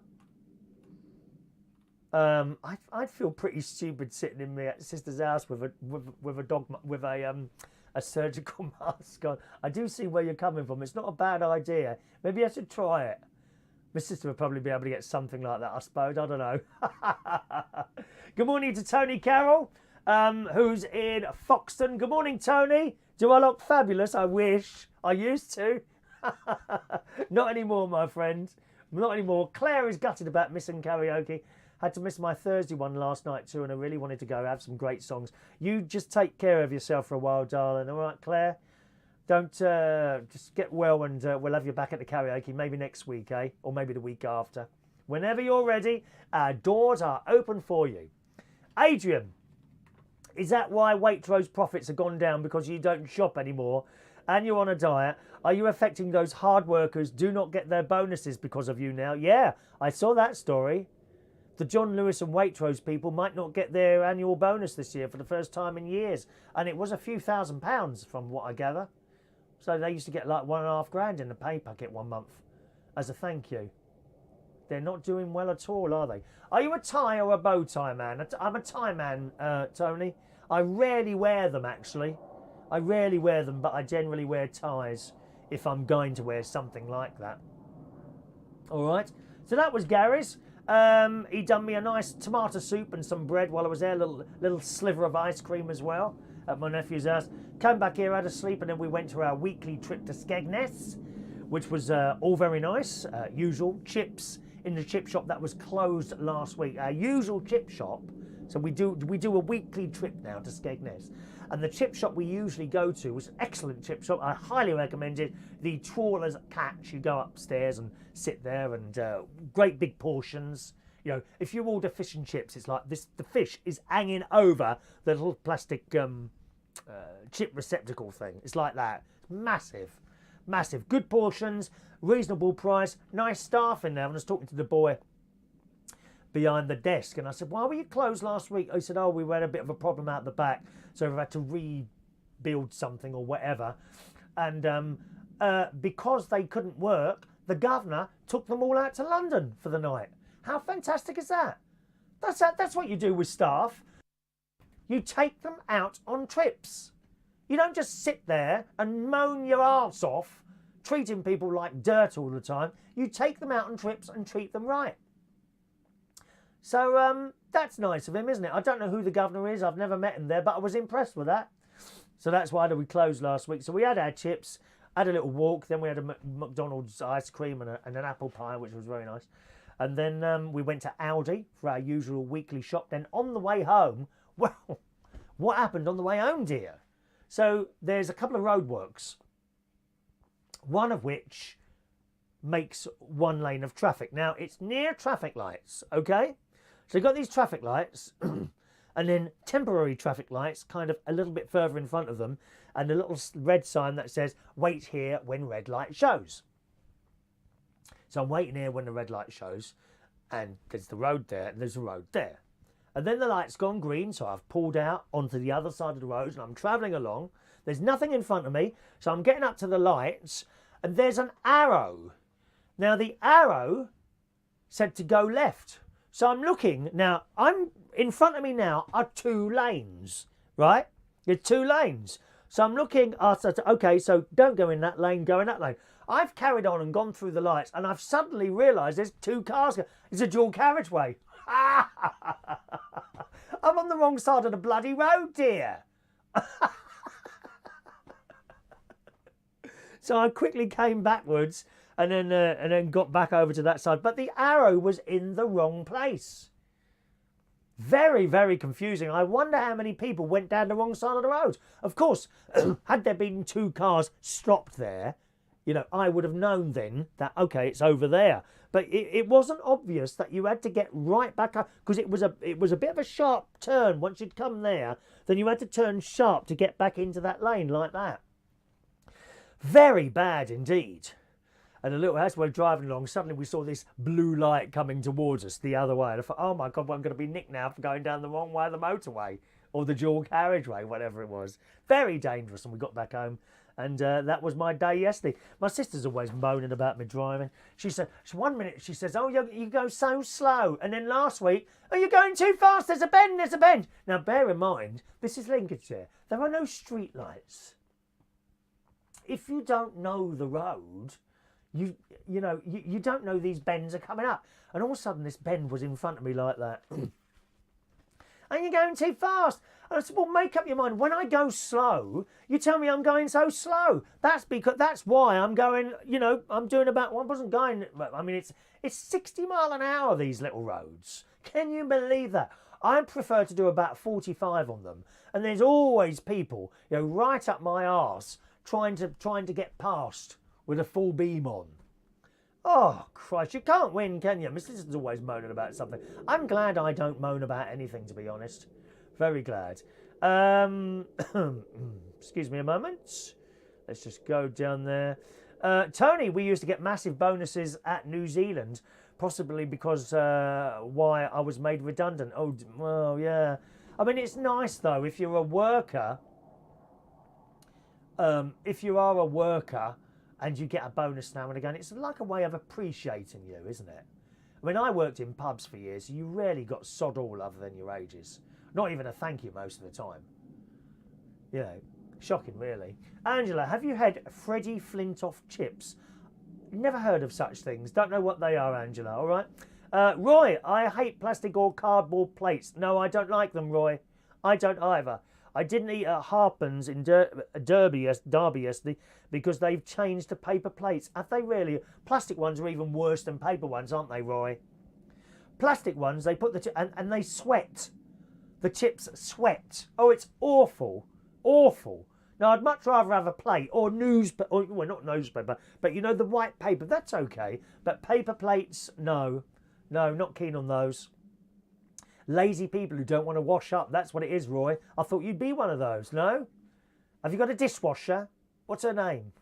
I'd feel pretty stupid sitting in my sister's house with a dog with a surgical mask on. I do see where you're coming from. It's not a bad idea. Maybe I should try it. My sister would probably be able to get something like that, I suppose. I don't know. Good morning to Tony Carroll, who's in Foxton. Good morning, Tony. Do I look fabulous? I wish. I used to. Not anymore, my friend. Not anymore. Claire is gutted about missing karaoke. Had to miss my Thursday one last night too, and I really wanted to go have some great songs. You just take care of yourself for a while, darling. All right, Claire? Don't just get well, and we'll have you back at the karaoke maybe next week, eh? Or maybe the week after. Whenever you're ready, our doors are open for you. Adrian, is that why Waitrose profits have gone down because you don't shop anymore and you're on a diet? Are you affecting those hard workers do not get their bonuses because of you now? Yeah, I saw that story. The John Lewis and Waitrose people might not get their annual bonus this year for the first time in years. And it was a few £1,000s from what I gather. So they used to get like £1,500 in the pay packet one month as a thank you. They're not doing well at all, are they? Are you a tie or a bow tie man? I'm a tie man, Tony. I rarely wear them, actually. I rarely wear them, but I generally wear ties if I'm going to wear something like that. All right. So that was Gary's. He done me a nice tomato soup and some bread while I was there. A little sliver of ice cream as well at my nephew's house. Came back here, had a sleep, and then we went to our weekly trip to Skegness, which was all very nice. Usual chips in the chip shop that was closed last week. Our usual chip shop. So we do a weekly trip now to Skegness. And the chip shop we usually go to was an excellent chip shop. I highly recommend it. The Trawler's Catch. You go upstairs and sit there, and great big portions. You know, if you order fish and chips, it's like this. The fish is hanging over the little plastic chip receptacle thing. It's like that. It's massive. Massive. Good portions, reasonable price, nice staff in there. I was talking to the boy behind the desk, and I said, why were you closed last week? He said, oh, we had a bit of a problem out the back, so we've had to rebuild something or whatever. And because they couldn't work, the governor took them all out to London for the night. How fantastic is that? That's what you do with staff. You take them out on trips. You don't just sit there and moan your arse off, treating people like dirt all the time. You take them out on trips and treat them right. So that's nice of him, isn't it? I don't know who the governor is. I've never met him there, but I was impressed with that. So that's why we closed last week. So we had our chips, had a little walk. Then we had a McDonald's ice cream and an apple pie, which was very nice. And then we went to Aldi for our usual weekly shop. Then on the way home, well, what happened on the way home, dear? So there's a couple of roadworks, one of which makes one lane of traffic. Now, it's near traffic lights, okay? So you've got these traffic lights and then temporary traffic lights kind of a little bit further in front of them, and a little red sign that says, wait here when red light shows. So I'm waiting here when the red light shows, and there's the road there and there's the road there. And then the light's gone green, so I've pulled out onto the other side of the road and I'm travelling along. There's nothing in front of me, so I'm getting up to the lights, and there's an arrow. Now, the arrow said to go left. So I'm looking. Now, in front of me now are 2 lanes, right? There's 2 lanes. So I'm looking, okay, so don't go in that lane, go in that lane. I've carried on and gone through the lights, and I've suddenly realised there's 2 cars. It's a dual carriageway. I'm on the wrong side of the bloody road, dear. So I quickly came backwards and then got back over to that side. But the arrow was in the wrong place. Very, very confusing. I wonder how many people went down the wrong side of the road. Of course, had there been 2 cars stopped there, you know, I would have known then that, okay, it's over there. But it wasn't obvious that you had to get right back up, because it was a bit of a sharp turn. Once you'd come there, then you had to turn sharp to get back into that lane like that. Very bad indeed. And a little as we're driving along, suddenly we saw this blue light coming towards us the other way. And I thought, oh my God, well, I'm going to be nicked now for going down the wrong way of the motorway, or the dual carriageway, whatever it was. Very dangerous. And we got back home. And that was my day yesterday. My sister's always moaning about me driving. She said, one minute she says, oh, you go so slow. And then last week, oh, you're going too fast. There's a bend, there's a bend. Now, bear in mind, this is Lincolnshire. There are no street lights. If you don't know the road, you don't know these bends are coming up. And all of a sudden, this bend was in front of me like that. And you're going too fast. And I said, well, make up your mind. When I go slow, you tell me I'm going so slow. That's why I'm going, you know, I'm doing about, well, I wasn't going, I mean, it's 60 mile an hour, these little roads. Can you believe that? I prefer to do about 45 on them, and there's always people, you know, right up my arse trying to get past with a full beam on. Oh, Christ, you can't win, can you? Miss Listen's always moaning about something. I'm glad I don't moan about anything, to be honest. Very glad. Excuse me a moment. Let's just go down there. Tony, we used to get massive bonuses at New Zealand, possibly because why I was made redundant. Oh, well, yeah. I mean, it's nice, though, if you're a worker. If you are a worker and you get a bonus now and again, it's like a way of appreciating you, isn't it? I mean, I worked in pubs for years, so you rarely got sod all other than your wages. Not even a thank you most of the time. You know, shocking, really. Angela, have you had Freddie Flintoff chips? Never heard of such things. Don't know what they are, Angela, all right? Roy, I hate plastic or cardboard plates. No, I don't like them, Roy. I don't either. I didn't eat at Harpens in Derby yesterday because they've changed to paper plates. Have they really? Plastic ones are even worse than paper ones, aren't they, Roy? Plastic ones, they put and they sweat. The chips sweat. Oh, it's awful. Awful. Now, I'd much rather have a plate or newspaper, well, not newspaper, but you know, the white paper, that's okay. But paper plates, no. No, not keen on those. Lazy people who don't want to wash up, that's what it is, Roy. I thought you'd be one of those, no? Have you got a dishwasher? What's her name?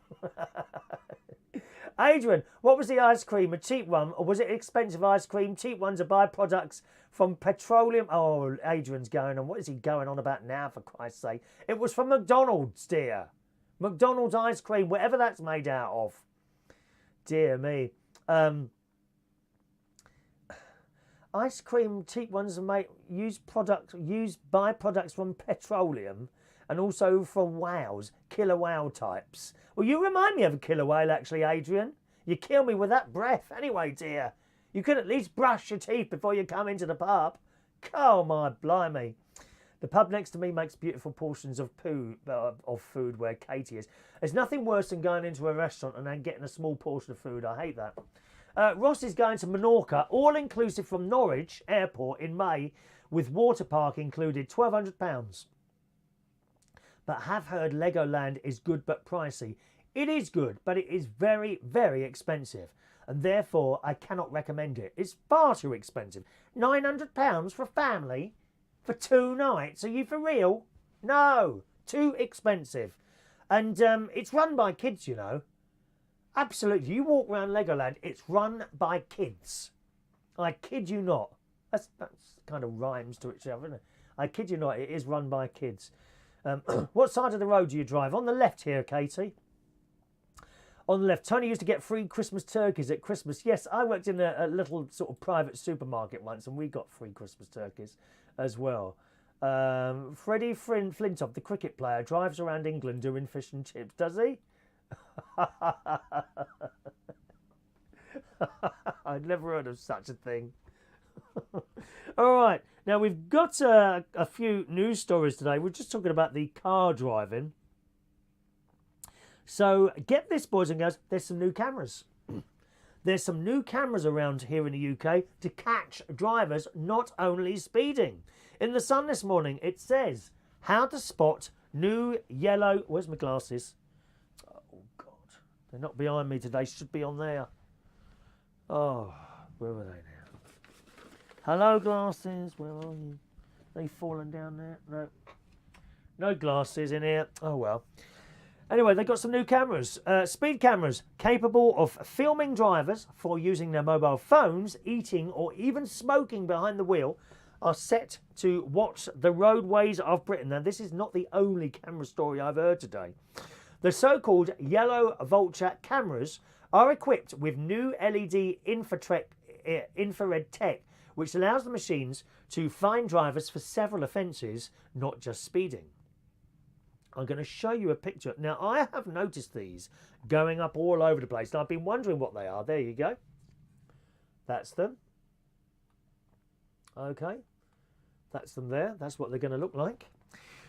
Adrian, what was the ice cream? A cheap one, or was it expensive ice cream? Cheap ones are byproducts from petroleum. Oh, Adrian's going on. What is he going on about now, for Christ's sake? It was from McDonald's, dear. McDonald's ice cream, whatever that's made out of. Dear me. Ice cream, cheap ones are used byproducts from petroleum and also from whales, killer whale types. Well, you remind me of a killer whale, actually, Adrian. You kill me with that breath. Anyway, dear, you could at least brush your teeth before you come into the pub. Oh, my blimey. The pub next to me makes beautiful portions of food where Katie is. There's nothing worse than going into a restaurant and then getting a small portion of food. I hate that. Ross is going to Menorca, all-inclusive from Norwich Airport in May, with water park included, £1,200. But have heard Legoland is good but pricey. It is good, but it is very, very expensive. And therefore, I cannot recommend it. It's far too expensive. £900 for a family for 2 nights. Are you for real? No, too expensive. And it's run by kids, you know. Absolutely. You walk around Legoland, it's run by kids. I kid you not. That's kind of rhymes to itself, isn't it? I kid you not, it is run by kids. What side of the road do you drive? On the left here, Katie. On the left. Tony used to get free Christmas turkeys at Christmas. Yes, I worked in a little sort of private supermarket once and we got free Christmas turkeys as well. Freddie Flintoff, the cricket player, drives around England doing fish and chips. Does he? I'd never heard of such a thing. All right, now we've got a few news stories today. We're just talking about the car driving. So get this, boys and girls, there's some new cameras. There's some new cameras around here in the UK to catch drivers not only speeding. In The Sun this morning, it says how to spot new yellow... Where's my glasses? They're not behind me today, should be on there. Oh, where are they now? Hello, glasses, where are you? They fallen down there? No. No glasses in here. Oh, well. Anyway, they've got some new cameras. Speed cameras capable of filming drivers for using their mobile phones, eating or even smoking behind the wheel are set to watch the roadways of Britain. Now, this is not the only camera story I've heard today. The so-called yellow vulture cameras are equipped with new LED infrared tech, which allows the machines to find drivers for several offences, not just speeding. I'm going to show you a picture. Now, I have noticed these going up all over the place, and I've been wondering what they are. There you go. That's them. Okay. That's them there. That's what they're going to look like.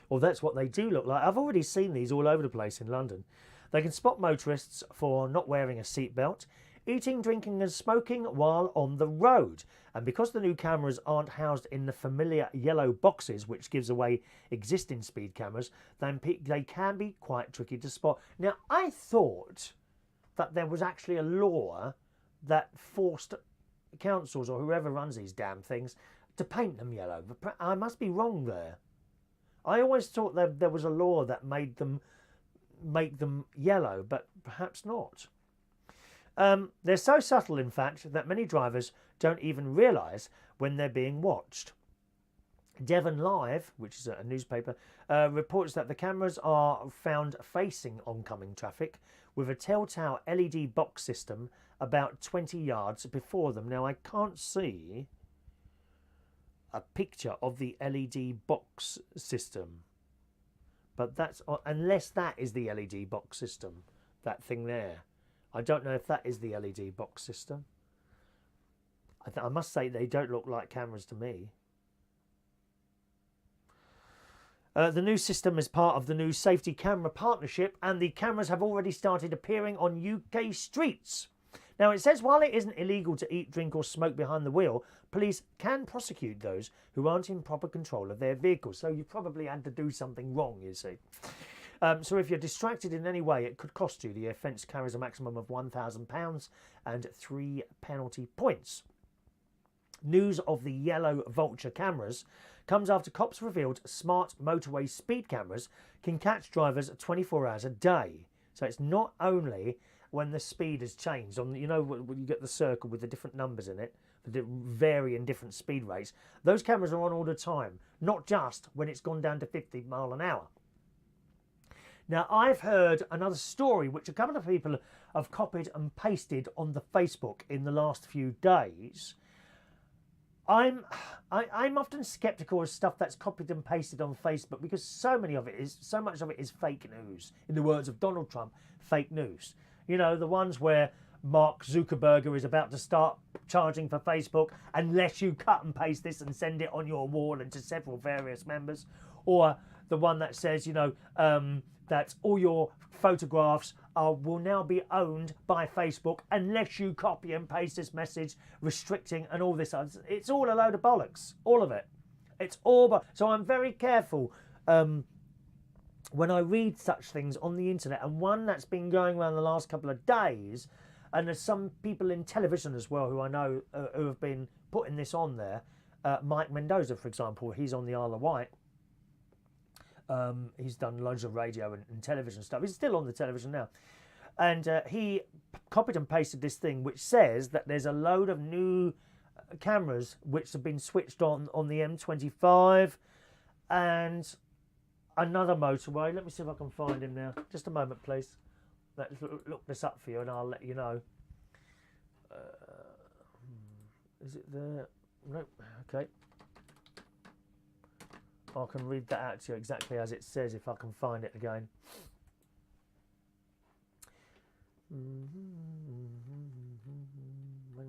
Or that's what they do look like. I've already seen these all over the place in London. They can spot motorists for not wearing a seatbelt. eating, drinking and smoking while on the road. And because the new cameras aren't housed in the familiar yellow boxes, which gives away existing speed cameras, then they can be quite tricky to spot. Now, I thought that there was actually a law that forced councils or whoever runs these damn things to paint them yellow. But I must be wrong there. I always thought that there was a law that made them make them yellow, but perhaps not. They're so subtle, in fact, that many drivers don't even realise when they're being watched. Devon Live, which is a newspaper, reports that the cameras are found facing oncoming traffic with a telltale LED box system about 20 yards before them. Now, I can't see a picture of the LED box system, but that's unless that is the LED box system, that thing there. I don't know if that is the LED box system. I must say they don't look like cameras to me. The new system is part of the new safety camera partnership, and the cameras have already started appearing on UK streets. Now, it says while it isn't illegal to eat, drink or smoke behind the wheel, police can prosecute those who aren't in proper control of their vehicles. So you probably had to do something wrong, you see. So if you're distracted in any way, it could cost you. The offence carries a maximum of £1,000 and 3 penalty points. News of the yellow vulture cameras comes after cops revealed smart motorway speed cameras can catch drivers 24 hours a day. So it's not only when the speed has changed, on, you know, when you get the circle with the different numbers in it, that vary in different speed rates, those cameras are on all the time, not just when it's gone down to 50 mile an hour. Now, I've heard another story which a couple of people have copied and pasted on the Facebook in the last few days. I'm often sceptical of stuff that's copied and pasted on Facebook because so much of it is fake news. In the words of Donald Trump, fake news. You know, the ones where Mark Zuckerberg is about to start charging for Facebook unless you cut and paste this and send it on your wall and to several various members. Or the one that says, you know, that all your photographs will now be owned by Facebook unless you copy and paste this message restricting and all this. It's all a load of bollocks, all of it. It's all. So I'm very careful when I read such things on the internet. And one that's been going around the last couple of days, and there's some people in television as well who I know who have been putting this on there. Mike Mendoza, for example, he's on the Isle of Wight. He's done loads of radio and television stuff. He's still on the television now. And he copied and pasted this thing which says that there's a load of new cameras which have been switched on the M25 and another motorway. Let me see if I can find him now. Just a moment, please. Let's look this up for you and I'll let you know. Is it there? Nope. Okay. I can read that out to you exactly as it says if I can find it again. When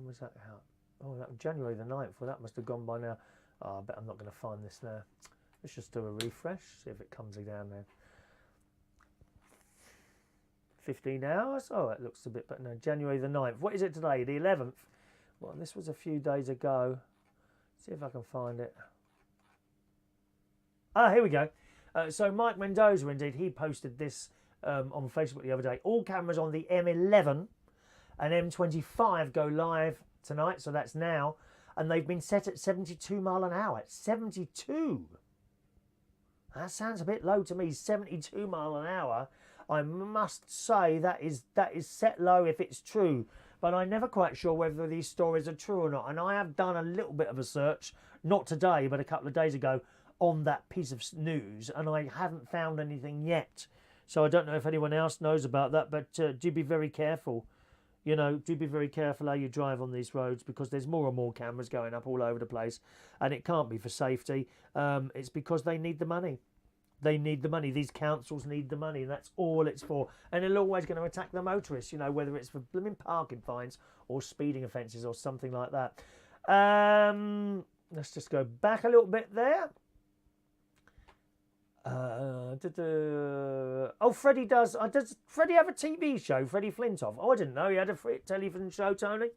was that out? Oh, that was January the 9th. Well, that must have gone by now. Oh, I bet I'm not going to find this now. Let's just do a refresh, see if it comes down there. 15 hours? Oh, it looks a bit better now. January the 9th. What is it today? The 11th? Well, this was a few days ago. See if I can find it. Ah, here we go. So Mike Mendoza, indeed, he posted this on Facebook the other day. All cameras on the M11 and M25 go live tonight, so that's now. And they've been set at 72 mile an hour. 72! That sounds a bit low to me. 72 mile an hour. I must say that is set low if it's true. But I'm never quite sure whether these stories are true or not. And I have done a little bit of a search, not today, but a couple of days ago, on that piece of news, and I haven't found anything yet. So I don't know if anyone else knows about that, but do be very careful. You know, do be very careful how you drive on these roads because there's more and more cameras going up all over the place, and it can't be for safety. It's because they need the money. They need the money. These councils need the money, and that's all it's for. And they're always going to attack the motorists, you know, whether it's for blooming parking fines or speeding offences or something like that. Let's just go back a little bit there. Oh, Freddie does. Does Freddie have a TV show? Freddie Flintoff. Oh, I didn't know he had a television show, Tony.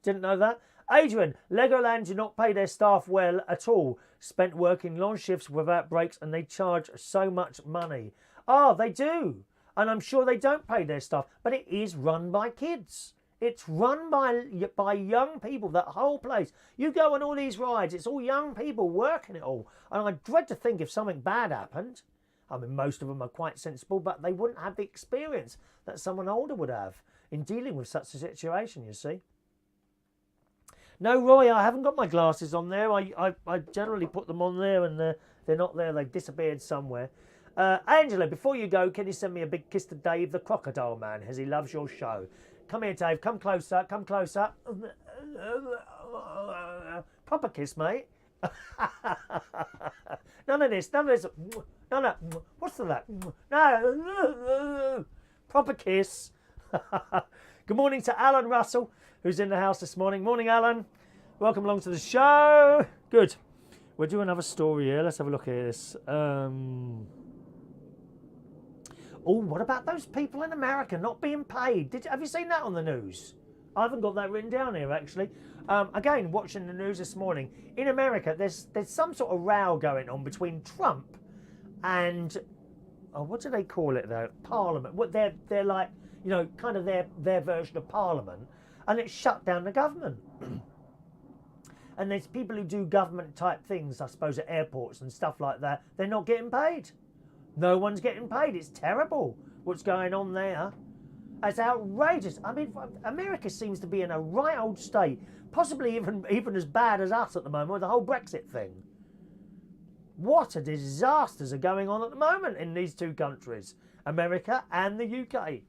Didn't know that. Adrian, Legoland do not pay their staff well at all. Spent working long shifts without breaks and they charge so much money. Oh, they do. And I'm sure they don't pay their staff. But it is run by kids. It's run by young people, that whole place. You go on all these rides, it's all young people working it all. And I dread to think if something bad happened. I mean, most of them are quite sensible, but they wouldn't have the experience that someone older would have in dealing with such a situation, you see. No, Roy, I haven't got my glasses on there. I generally put them on there and they're not there. They've disappeared somewhere. Angela, before you go, can you send me a big kiss to Dave, the Crocodile Man, as he loves your show? Come here, Dave. Come closer. Come closer. Proper kiss, mate. None of this. None of this. No. What's that? No. Proper kiss. Good morning to Alan Russell, who's in the house this morning. Morning, Alan. Welcome along to the show. Good. We'll do another story here. Let's have a look at this. Oh, what about those people in America not being paid? Have you seen that on the news? I haven't got that written down here, actually. Again, watching the news this morning. In America, there's some sort of row going on between Trump and... Oh, what do they call it, though? Parliament. What they're like, you know, kind of their version of Parliament. And it's shut down the government. And there's people who do government-type things, I suppose, at airports and stuff like that. They're not getting paid. No one's getting paid. It's terrible what's going on there. It's outrageous. I mean, America seems to be in a right old state, possibly even as bad as us at the moment with the whole Brexit thing. What a disasters are going on at the moment in these two countries, America and the UK.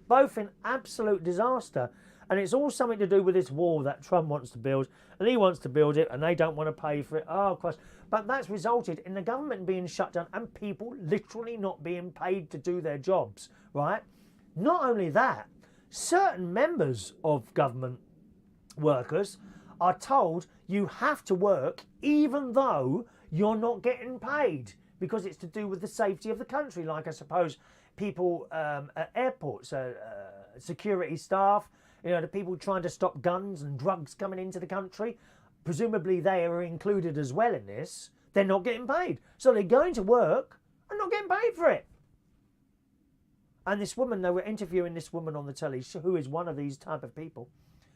Both in absolute disaster. And it's all something to do with this wall that Trump wants to build. And he wants to build it and they don't want to pay for it. Oh, of course. But that's resulted in the government being shut down and people literally not being paid to do their jobs, right? Not only that, certain members of government workers are told you have to work even though you're not getting paid because it's to do with the safety of the country. Like, I suppose, people at airports, security staff, you know, the people trying to stop guns and drugs coming into the country. Presumably they are included as well in this. They're not getting paid. So they're going to work and not getting paid for it. And this woman, they were interviewing this woman on the telly, who is one of these type of people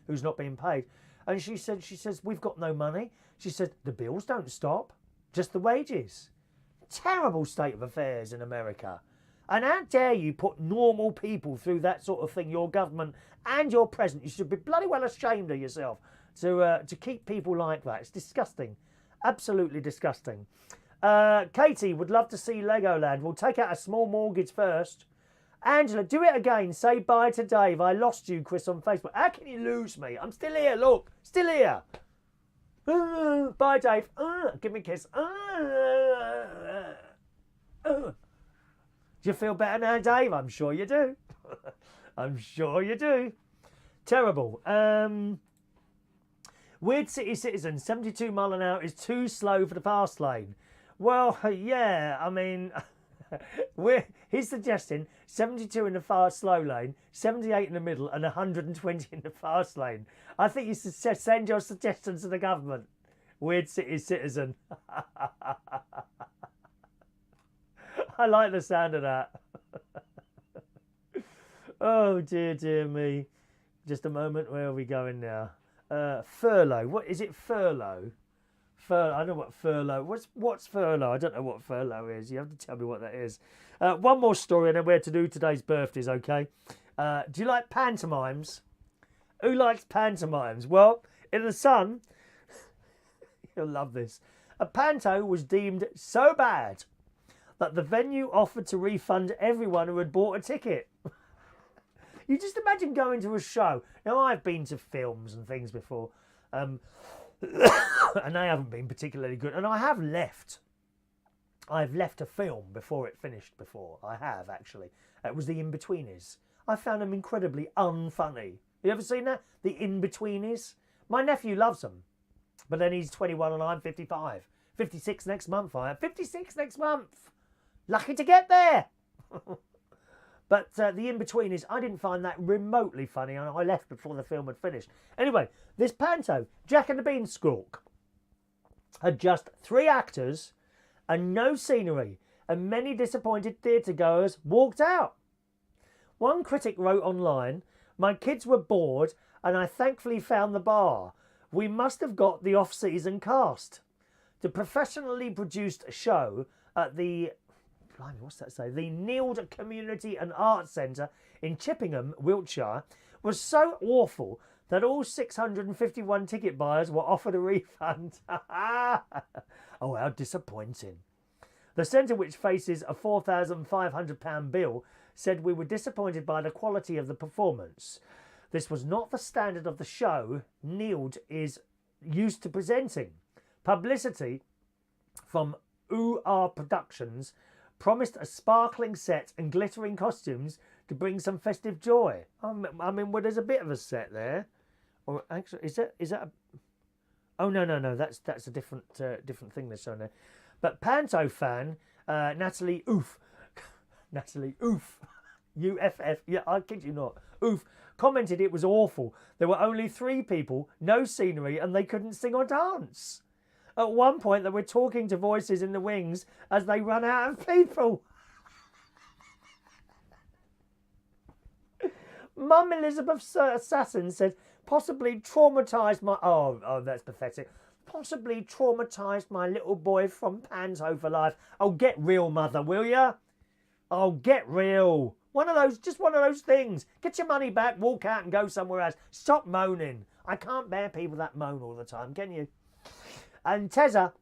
who's not being paid. And she says, we've got no money. She said, the bills don't stop, just the wages. Terrible state of affairs in America. And how dare you put normal people through that sort of thing, your government and your president. You should be bloody well ashamed of yourself to keep people like that. It's disgusting. Absolutely disgusting. Katie would love to see Legoland. We'll take out a small mortgage first. Angela, do it again. Say bye to Dave. I lost you, Chris, on Facebook. How can you lose me? I'm still here, look. Still here. Bye, Dave. Give me a kiss. Do you feel better now, Dave? I'm sure you do. I'm sure you do. Terrible. Weird City Citizen, 72 mile an hour is too slow for the fast lane. Well, yeah, I mean, he's suggesting 72 in the fast slow lane, 78 in the middle, and 120 in the fast lane. I think you should send your suggestions to the government. Weird City Citizen. I like the sound of that. Oh, dear me. Just a moment. Where are we going now? Furlough. What is it? Furlough? I don't know what furlough. What's furlough? I don't know what furlough is. You have to tell me what that is. One more story and then we're to do today's birthdays, okay? Do you like pantomimes? Who likes pantomimes? Well, in the Sun, you'll love this. A panto was deemed so bad that the venue offered to refund everyone who had bought a ticket. You just imagine going to a show. Now, I've been to films and things before, and they haven't been particularly good. And I have left. I've left a film before it finished before. I have, actually. It was the Inbetweenies. I found them incredibly unfunny. You ever seen that? The Inbetweenies? My nephew loves them. But then he's 21 and I'm 55. 56 next month, I am. 56 next month! Lucky to get there. But the Inbetweenies, I didn't find that remotely funny, and I left before the film had finished. Anyway, this panto, Jack and the Beanstalk, had just 3 actors and no scenery, and many disappointed theatre goers walked out. One critic wrote online, "My kids were bored and I thankfully found the bar. We must have got the off-season cast." The professionally produced show at the the Neild Community and Arts Centre in Chippingham, Wiltshire, was so awful that all 651 ticket buyers were offered a refund. Oh, how disappointing. The centre, which faces a £4,500 bill, said, "We were disappointed by the quality of the performance. This was not the standard of the show Neild is used to presenting. Publicity from OOR Productions promised a sparkling set and glittering costumes to bring some festive joy." I mean, well, there's a bit of a set there. Or actually, is that a... Oh, no, that's a different thing they're showing there. But Panto fan Natalie Oof, UFF, yeah, I kid you not, Oof, commented it was awful. There were only 3 people, no scenery, and they couldn't sing or dance. At one point, they were talking to voices in the wings as they run out of people. Mum Elizabeth Assassin said, "Possibly traumatised my..." Oh, that's pathetic. "Possibly traumatised my little boy from Panto for life." Oh, get real, mother, will ya? Oh, get real. Just one of those things. Get your money back, walk out and go somewhere else. Stop moaning. I can't bear people that moan all the time, can you? And Teresa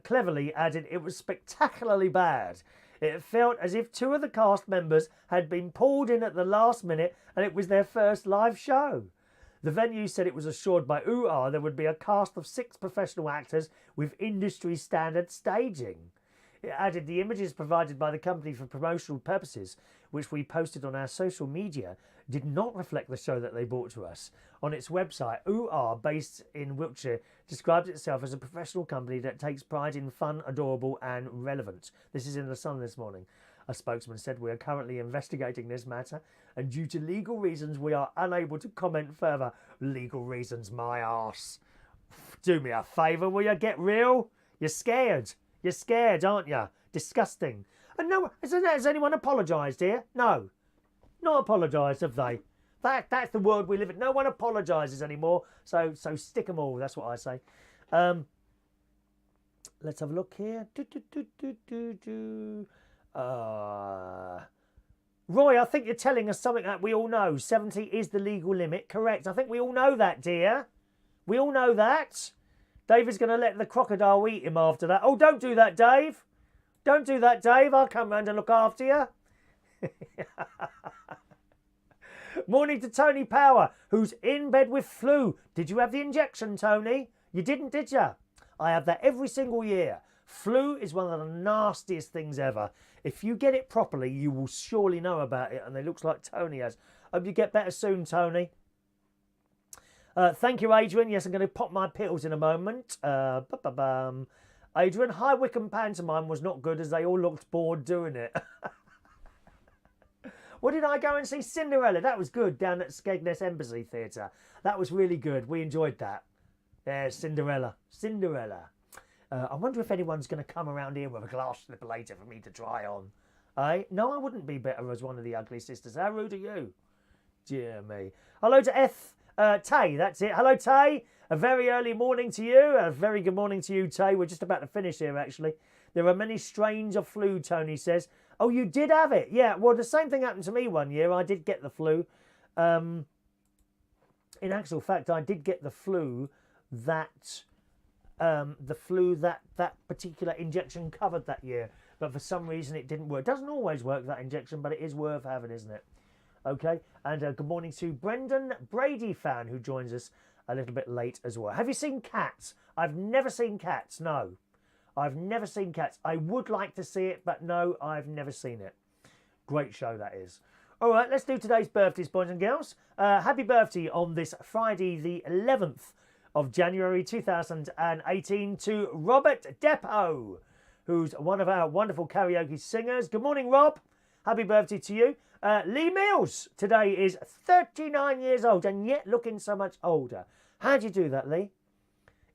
cleverly added, "It was spectacularly bad. It felt as if 2 of the cast members had been pulled in at the last minute and it was their first live show." The venue said it was assured by OOR there would be a cast of 6 professional actors with industry standard staging. It added, "The images provided by the company for promotional purposes, which we posted on our social media, did not reflect the show that they brought to us. On its website, OOR, based in Wiltshire, describes itself as a professional company that takes pride in fun, adorable and relevant." This is in The Sun this morning. A spokesman said, "We are currently investigating this matter, and due to legal reasons, we are unable to comment further." Legal reasons, my arse. Do me a favour, will you? Get real? You're scared. You're scared, aren't you? Disgusting. And no, has anyone apologised here? No. Not apologised, have they? That's the world we live in. No one apologises anymore. So stick 'em all. That's what I say. Let's have a look here. Roy, I think you're telling us something that we all know. 70 is the legal limit. Correct. I think we all know that, dear. We all know that. David's going to let the crocodile eat him after that. Oh, don't do that, Dave. Don't do that, Dave. I'll come round and look after you. Morning to Tony Power, who's in bed with flu. Did you have the injection, Tony? You didn't, did you? I have that every single year. Flu is one of the nastiest things ever. If you get it properly, you will surely know about it, and it looks like Tony has. Hope you get better soon, Tony. Thank you, Adrian. Yes, I'm going to pop my pills in a moment. Adrian, High Wycombe pantomime was not good as they all looked bored doing it. What did I go and see? Cinderella. That was good down at Skegness Embassy Theatre. That was really good. We enjoyed that. Yeah, Cinderella. Cinderella. I wonder if anyone's going to come around here with a glass slipper later for me to try on. No, I wouldn't be better as one of the ugly sisters. How rude are you? Dear me. Hello to Tay, that's it. Hello, Tay. A very early morning to you. A very good morning to you, Tay. We're just about to finish here, actually. There are many strains of flu, Tony says. Oh, you did have it? Yeah, well, the same thing happened to me one year. I did get the flu. In actual fact, I did get the flu that that particular injection covered that year. But for some reason, it didn't work. It doesn't always work, that injection, but it is worth having, isn't it? Okay, and good morning to Brendan Brady fan, who joins us a little bit late as well. Have you seen Cats? I've never seen Cats, no. I've never seen Cats. I would like to see it, but no, I've never seen it. Great show, that is. All right, let's do today's birthdays, boys and girls. Happy birthday on this Friday, the 11th of January 2018 to Robert Depot, who's one of our wonderful karaoke singers. Good morning, Rob. Happy birthday to you. Lee Mills today is 39 years old and yet looking so much older. How do you do that, Lee?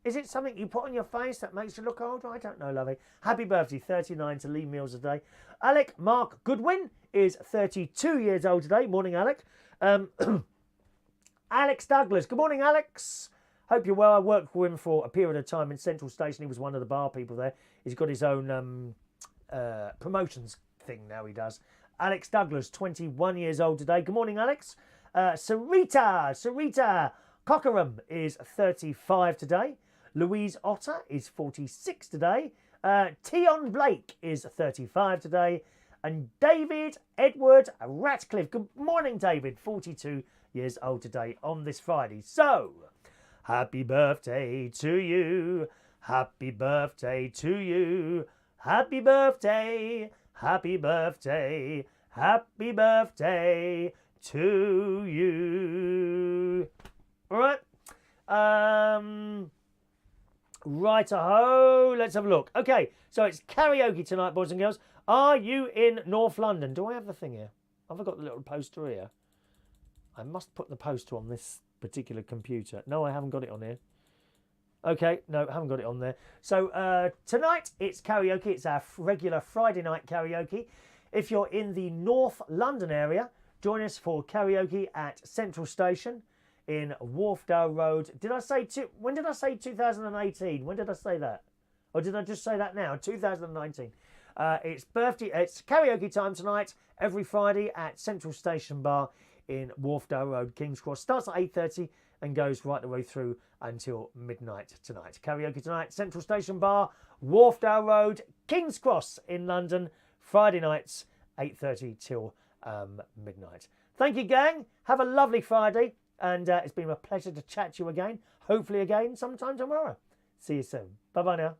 Is it something you put on your face that makes you look older? I don't know, lovey. Happy birthday, 39 to Lee Mills today. Alec Mark Goodwin is 32 years old today. Morning, Alec. Alex Douglas. Good morning, Alex. Hope you're well. I worked for him for a period of time in Central Station. He was one of the bar people there. He's got his own promotions thing now he does. Alex Douglas, 21 years old today. Good morning, Alex. Sarita Cockerham is 35 today. Louise Otter is 46 today. Teon Blake is 35 today. And David Edward Ratcliffe. Good morning, David. 42 years old today on this Friday. So, happy birthday to you. Happy birthday to you. Happy birthday. Happy birthday. Happy birthday to you. All right. Right-a-ho, let's have a look. Okay, so it's karaoke tonight, boys and girls. Are you in North London? Do I have the thing here? Have I got the little poster here? I must put the poster on this particular computer. No, I haven't got it on here. Okay, no, I haven't got it on there. So tonight it's karaoke. It's our regular Friday night karaoke. If you're in the North London area, join us for karaoke at Central Station in Wharfdale Road. Did I say when did I say 2018? When did I say that? Or did I just say that now? 2019. It's karaoke time tonight, every Friday at Central Station Bar in Wharfdale Road, King's Cross. Starts at 8:30 and goes right the way through until midnight tonight. Karaoke tonight, Central Station Bar, Wharfdale Road, King's Cross in London. Friday nights, 8:30 till midnight. Thank you, gang. Have a lovely Friday. And it's been a pleasure to chat to you again. Hopefully again sometime tomorrow. See you soon. Bye-bye now.